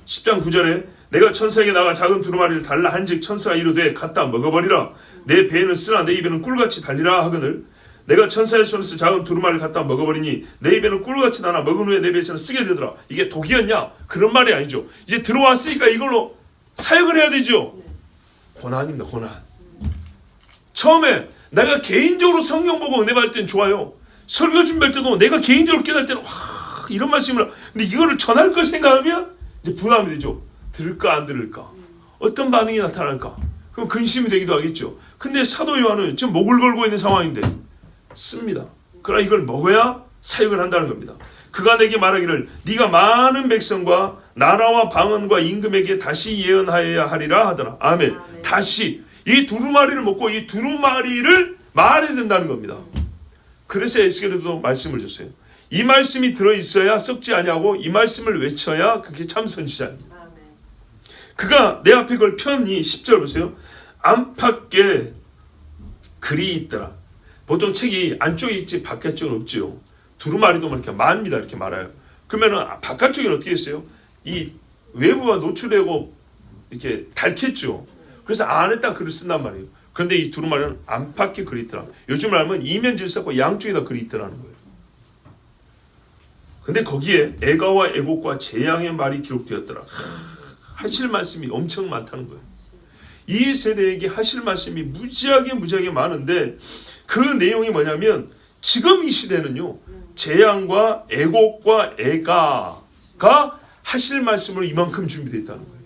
10장 9절에 내가 천사에게 나가 작은 두루마리를 달라 한즉 천사가 이르되 갖다 먹어버리라. 내 배는 쓰나 내 입에는 꿀같이 달리라 하거늘 내가 천사의 손에서 작은 두루마리를 갖다 먹어버리니 내 입에는 꿀같이 나나 먹은 후에 내 배에서는 쓰게 되더라. 이게 독이었냐? 그런 말이 아니죠. 이제 들어왔으니까 이걸로 사역을 해야 되죠. 고난입니다. 고난. 처음에 내가 개인적으로 성경 보고 은혜 받을 때는 좋아요. 설교 준비할 때도 내가 개인적으로 깨달을 때는 와 이런 말씀을 근데 이거를 전할 걸 생각하면 이제 부담이 되죠. 들을까 안 들을까? 어떤 반응이 나타날까? 그럼 근심이 되기도 하겠죠. 근데 사도 요한은 지금 목을 걸고 있는 상황인데 씁니다. 그러나 이걸 먹어야 사역을 한다는 겁니다. 그가 내게 말하기를 네가 많은 백성과 나라와 방언과 임금에게 다시 예언하여야 하리라 하더라. 아멘. 다시 이 두루마리를 먹고 이 두루마리를 말해야 된다는 겁니다. 그래서 에스겔에도 말씀을 줬어요. 이 말씀이 들어있어야 썩지 아니하고 이 말씀을 외쳐야 그게 참 선지자입니다. 그가 내 앞에 그걸 펴니 10절 보세요. 안팎에 글이 있더라. 보통 책이 안쪽에 있지 바깥쪽은 없지요. 두루마리도 이렇게 많습니다. 이렇게 말아요. 그러면은 바깥쪽은 어떻게 했어요? 이 외부가 노출되고 이렇게 닳겠죠. 그래서 안에 딱 글을 쓴단 말이에요. 그런데 이 두루마리는 안팎에 글이 있더라. 요즘을 알면 이면지를 쌓고 양쪽에다 글이 있더라는 거예요. 근데 거기에 애가와 애곡과 재앙의 말이 기록되었더라. 하실 말씀이 엄청 많다는 거예요. 이 세대에게 하실 말씀이 무지하게 많은데 그 내용이 뭐냐면 지금 이 시대는요. 재앙과 애곡과 애가가 하실 말씀으로 이만큼 준비되어 있다는 거예요.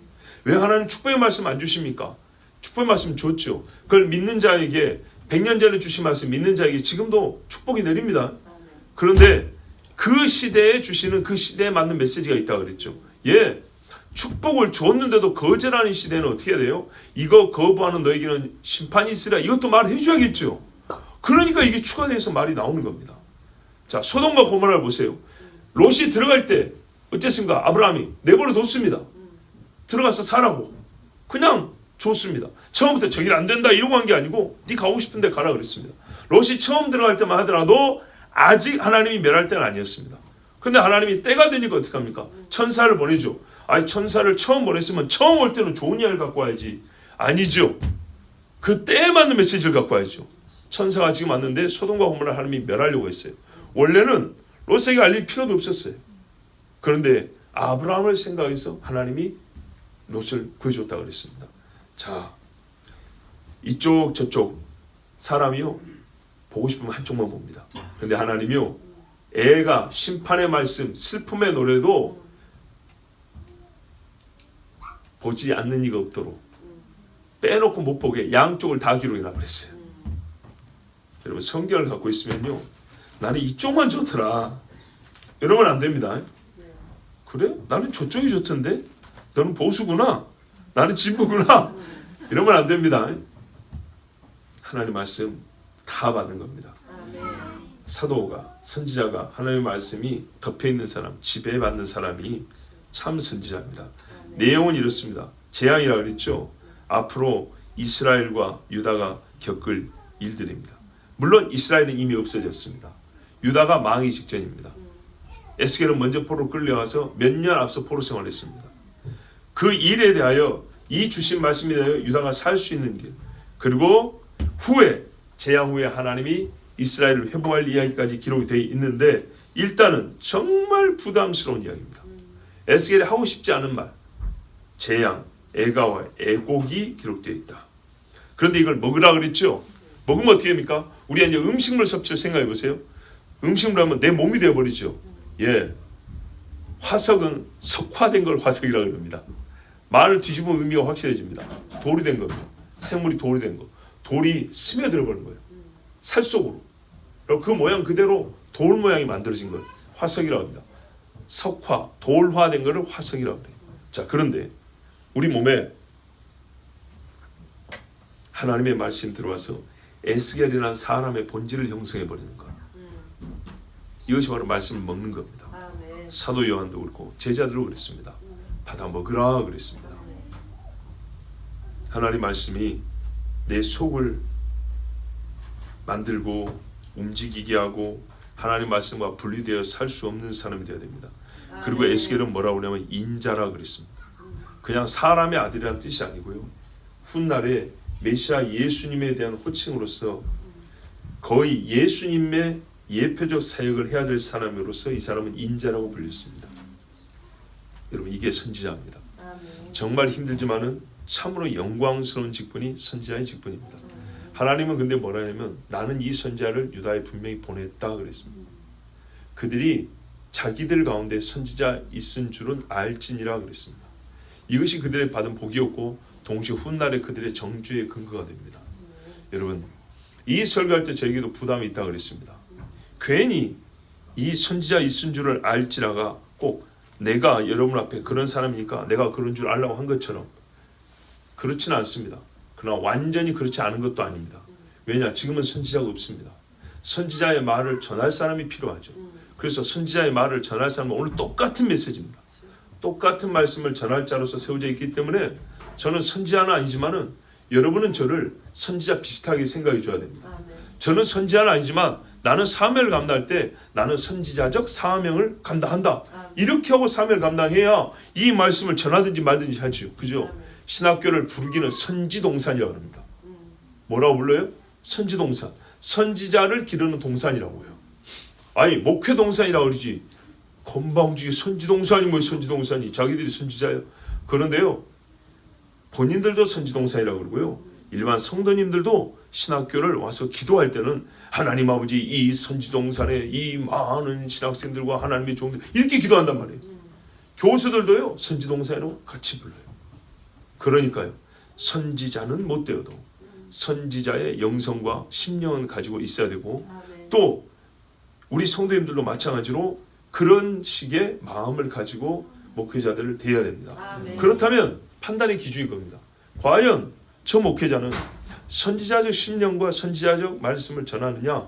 왜 하나님 축복의 말씀 안 주십니까? 축복의 말씀 줬죠. 그걸 믿는 자에게 100년 전에 주신 말씀 믿는 자에게 지금도 축복이 내립니다. 그런데 그 시대에 주시는 그 시대에 맞는 메시지가 있다고 그랬죠. 예, 축복을 줬는데도 거절하는 시대는 어떻게 해야 돼요? 이거 거부하는 너에게는 심판이 있으라. 이것도 말해 줘야겠죠. 그러니까 이게 추가돼서 말이 나오는 겁니다. 자, 소돔과 고모라를 보세요. 롯이 들어갈 때 어땠습니까? 아브라함이 내버려 뒀습니다. 들어가서 살라고 그냥 줬습니다. 처음부터 저길 안 된다 이러고 한 게 아니고 네 가고 싶은데 가라 그랬습니다. 롯이 처음 들어갈 때만 하더라도 아직 하나님이 멸할 때는 아니었습니다. 근데 하나님이 때가 되니까 어떻게 합니까? 천사를 보내죠. 아니 천사를 처음 보냈으면 처음 올 때는 좋은 이야기를 갖고 와야지. 아니죠. 그 때에 맞는 메시지를 갖고 와야죠. 천사가 지금 왔는데 소돔과 고모라를 하나님이 멸하려고 했어요. 원래는 롯에게 알릴 필요도 없었어요. 그런데 아브라함을 생각해서 하나님이 롯을 구해줬다고 그랬습니다. 자, 이쪽 저쪽 사람이요 보고 싶으면 한쪽만 봅니다. 그런데 하나님이요 애가 심판의 말씀 슬픔의 노래도 보지 않는 이가 없도록 빼놓고 못 보게 양쪽을 다 기록해라 그랬어요. 여러분 성경을 갖고 있으면요 나는 이쪽만 좋더라. 이러면 안 됩니다. 그래? 나는 저쪽이 좋던데? 너는 보수구나. 나는 진보구나. 이러면 안 됩니다. 하나님 말씀 다 받는 겁니다. 사도가, 선지자가 하나님의 말씀이 덮여있는 사람, 지배받는 사람이 참 선지자입니다. 내용은 이렇습니다. 재앙이라 그랬죠. 앞으로 이스라엘과 유다가 겪을 일들입니다. 물론 이스라엘은 이미 없어졌습니다. 유다가 망하기 직전입니다. 에스겔은 먼저 포로로 끌려와서 몇 년 앞서 포로 생활했습니다. 그 일에 대하여 이 주신 말씀에 대하여 유다가 살 수 있는 길, 그리고 후에 재앙 후에 하나님이 이스라엘을 회복할 이야기까지 기록이 되어 있는데 일단은 정말 부담스러운 이야기입니다. 에스겔이 하고 싶지 않은 말, 재앙, 애가와 애곡이 기록되어 있다. 그런데 이걸 먹으라 그랬죠. 먹으면 어떻게 합니까? 우리 이제 음식물 섭취를 생각해 보세요. 음식물 하면 내 몸이 되어버리죠. 예, 화석은 석화된 걸 화석이라고 합니다. 말을 뒤집으면 의미가 확실해집니다. 돌이 된 겁니다. 생물이 돌이 된 거. 돌이 스며들어 버린 거예요. 살 속으로. 그리고 그 모양 그대로 돌 모양이 만들어진 걸 화석이라고 합니다. 석화, 돌화된 거를 화석이라고 해요. 자, 그런데 우리 몸에 하나님의 말씀이 들어와서 에스겔이라는 사람의 본질을 형성해 버리는 것. 이것이 바로 말씀을 먹는 겁니다. 사도 요한도 그렇고 제자들도 그랬습니다. 받아 먹으라 그랬습니다. 하나님 말씀이 내 속을 만들고 움직이게 하고 하나님 말씀과 분리되어 살 수 없는 사람이 되어야 됩니다. 그리고 에스겔은 뭐라고 하냐면 인자라 그랬습니다. 그냥 사람의 아들이라는 뜻이 아니고요. 훗날에 메시아 예수님에 대한 호칭으로서 거의 예수님의 예표적 사역을 해야 될 사람으로서 이 사람은 인자라고 불렸습니다. 여러분, 이게 선지자입니다. 정말 힘들지만은 참으로 영광스러운 직분이 선지자의 직분입니다. 하나님은 근데 뭐라 하냐면 나는 이 선지자를 유다에 분명히 보냈다 그랬습니다. 그들이 자기들 가운데 선지자 있은 줄은 알지니라 그랬습니다. 이것이 그들의 받은 복이었고 동시에 훗날에 그들의 정죄의 근거가 됩니다. 여러분, 이 설교할 때 저에게도 부담이 있다고 그랬습니다. 괜히 이 선지자 있은 줄을 알지라가 꼭 내가 여러분 앞에 그런 사람이니까 내가 그런 줄 알라고 한 것처럼 그렇지는 않습니다. 그러나 완전히 그렇지 않은 것도 아닙니다. 왜냐? 지금은 선지자가 없습니다. 선지자의 말을 전할 사람이 필요하죠. 그래서 선지자의 말을 전할 사람은 오늘 똑같은 메시지입니다. 똑같은 말씀을 전할 자로서 세워져 있기 때문에 저는 선지자는 아니지만은 여러분은 저를 선지자 비슷하게 생각해 줘야 됩니다. 저는 선지자는 아니지만 나는 사명을 감당할 때 나는 선지자적 사명을 감당한다. 이렇게 하고 사명을 감당해야 이 말씀을 전하든지 말든지 하죠. 그죠? 신학교를 부르기는 선지동산이라고 합니다. 뭐라고 불러요? 선지동산. 선지자를 기르는 동산이라고 해요. 아니 목회동산이라고 그러지. 건방지게 선지동산이 뭐예요? 선지동산이. 자기들이 선지자예요. 그런데요. 본인들도 선지동산이라고 그러고요. 일반 성도님들도 신학교를 와서 기도할 때는 하나님 아버지 이 선지동산에 이 많은 신학생들과 하나님의 종들 이렇게 기도한단 말이에요. 교수들도요. 선지동산으로 같이 불러요. 그러니까요. 선지자는 못 되어도 선지자의 영성과 심령은 가지고 있어야 되고 또 우리 성도님들도 마찬가지로 그런 식의 마음을 가지고 목회자들을 대해야 됩니다. 그렇다면 판단의 기준이 겁니다. 과연 저 목회자는 선지자적 심령과 선지자적 말씀을 전하느냐?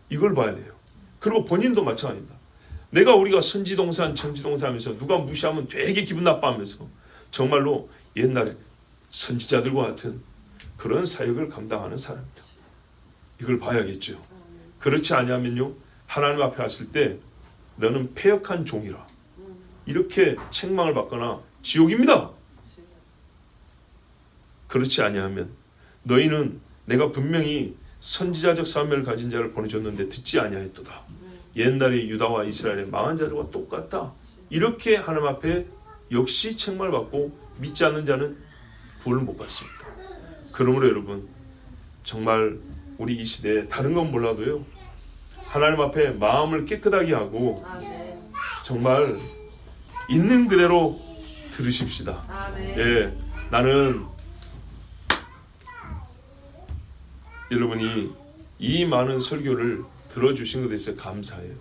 이걸 봐야 돼요. 그리고 본인도 마찬가지입니다. 우리가 선지동산, 정지동산 하면서 누가 무시하면 되게 기분 나빠하면서 정말로 옛날에 선지자들과 같은 그런 사역을 감당하는 사람입니다. 이걸 봐야겠죠. 그렇지 아니하면요. 하나님 앞에 왔을 때 너는 패역한 종이라 이렇게 책망을 받거나 지옥입니다. 그렇지 아니하면 너희는 내가 분명히 선지자적 사명을 가진 자를 보내줬는데 듣지 아니하였도다. 옛날에 유다와 이스라엘의 망한 자들과 똑같다. 이렇게 하나님 앞에 역시 책망을 받고 믿지 않는 자는 구원을 못 받습니다. 그러므로 여러분 정말 우리 이 시대에 다른 건 몰라도요. 하나님 앞에 마음을 깨끗하게 하고 정말 있는 그대로 들으십시다. 예, 나는 여러분이 이 많은 설교를 들어주신 것에 대해서 감사해요.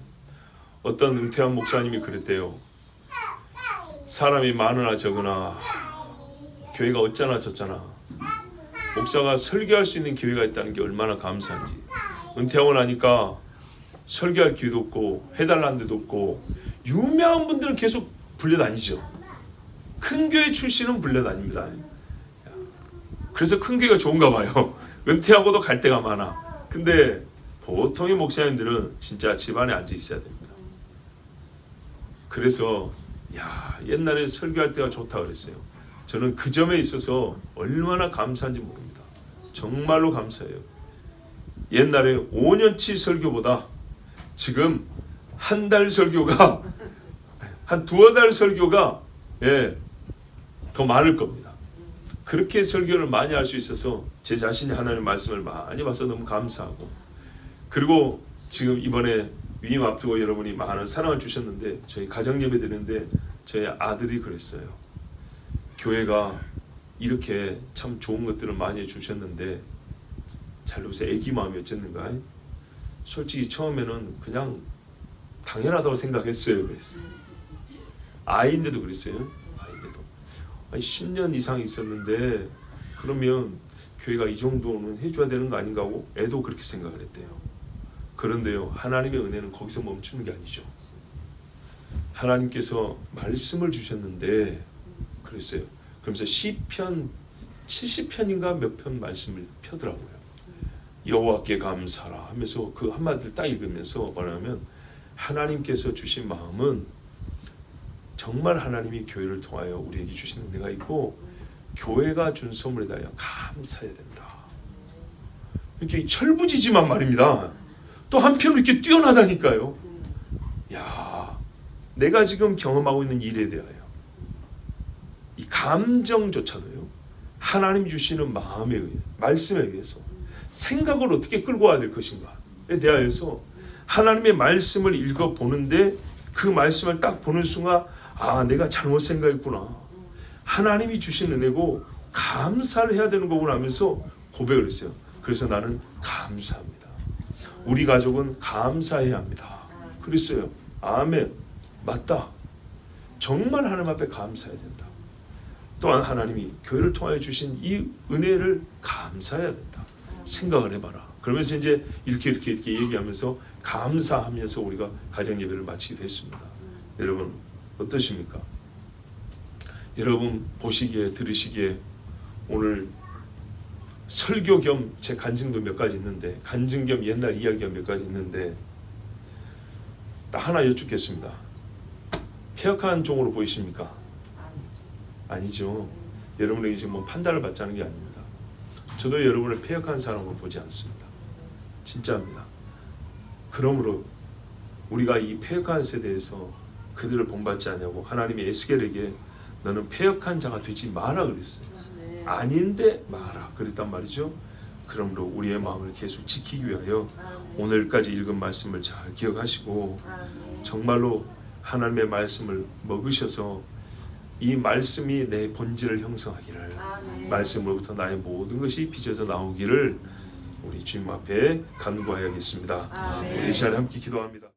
어떤 은퇴한 목사님이 그랬대요. 사람이 많으나 적으나 교회가 어쩌나 저쩌나 목사가 설교할 수 있는 기회가 있다는 게 얼마나 감사한지. 은퇴하고 나니까 설교할 기회도 없고 해달라는 데도 없고 유명한 분들은 계속 불려다니죠. 큰 교회 출신은 불려다닙니다. 그래서 큰 교회가 좋은가 봐요. 은퇴하고도 갈 데가 많아. 근데 보통의 목사님들은 진짜 집안에 앉아 있어야 됩니다. 그래서 옛날에 설교할 때가 좋다 그랬어요. 저는 그 점에 있어서 얼마나 감사한지 모릅니다. 정말로 감사해요. 옛날에 5년치 설교보다 지금 한 달 설교가 한 두어 달 설교가 더 많을 겁니다. 그렇게 설교를 많이 할 수 있어서 제 자신이 하나님의 말씀을 많이 봐서 너무 감사하고, 그리고 지금 이번에 위임 앞두고 여러분이 많은 사랑을 주셨는데 저희 가정 예배 드리는데 저희 아들이 그랬어요. 교회가 이렇게 참 좋은 것들을 많이 해주셨는데 잘 보세요. 애기 마음이 어쨌는가? 솔직히 처음에는 그냥 당연하다고 생각했어요. 그랬어요. 아이인데도 그랬어요. 아이인데도 10년 이상 있었는데 그러면 교회가 이 정도는 해줘야 되는 거 아닌가 하고 애도 그렇게 생각을 했대요. 그런데요, 하나님의 은혜는 거기서 멈추는 게 아니죠. 하나님께서 말씀을 주셨는데 그랬어요. 그러면서 시편 70편인가 몇 편 말씀을 펴더라고요. 여호와께 감사라 하면서 그 한마디를 딱 읽으면서 뭐냐면 하나님께서 주신 마음은 정말 하나님이 교회를 통하여 우리에게 주신 은혜가 있고 교회가 준 선물에 대하여 감사해야 된다. 이렇게 철부지지만 말입니다. 또 한편으로 이렇게 뛰어나다니까요. 내가 지금 경험하고 있는 일에 대하여 이 감정조차도요, 하나님이 주시는 마음에 의해서, 말씀에 의해서 생각을 어떻게 끌고 와야 될 것인가에 대하여서 하나님의 말씀을 읽어보는데 그 말씀을 딱 보는 순간 내가 잘못 생각했구나. 하나님이 주신 은혜고 감사를 해야 되는 거구나 하면서 고백을 했어요. 그래서 나는 감사합니다. 우리 가족은 감사해야 합니다. 그랬어요. 아멘. 맞다. 정말 하나님 앞에 감사해야 된다. 또한 하나님이 교회를 통하여 주신 이 은혜를 감사해야 된다. 생각을 해봐라. 그러면서 이제 이렇게 얘기하면서 감사하면서 우리가 가정 예배를 마치기도 했습니다. 여러분 어떠십니까? 여러분 보시기에 들으시기에 오늘 설교 겸 제 간증도 몇 가지 있는데, 간증 겸 옛날 이야기가 몇 가지 있는데 딱 하나 여쭙겠습니다. 폐역한 종으로 보이십니까? 아니죠. 여러분에게 지금 뭐 판단을 받자는 게 아닙니다. 저도 여러분을 폐역한 사람으로 보지 않습니다. 진짜입니다. 그러므로 우리가 이 폐역한 세대에서 그들을 본받지 않냐고 하나님이 에스겔에게 너는 폐역한 자가 되지 마라 그랬어요. 아닌데 마라 그랬단 말이죠. 그러므로 우리의 마음을 계속 지키기 위하여 오늘까지 읽은 말씀을 잘 기억하시고 정말로 하나님의 말씀을 먹으셔서 이 말씀이 내 본질을 형성하기를, 말씀으로부터 나의 모든 것이 빚어져 나오기를 우리 주님 앞에 간구하여야겠습니다. 우리 이 시간에 함께 기도합니다.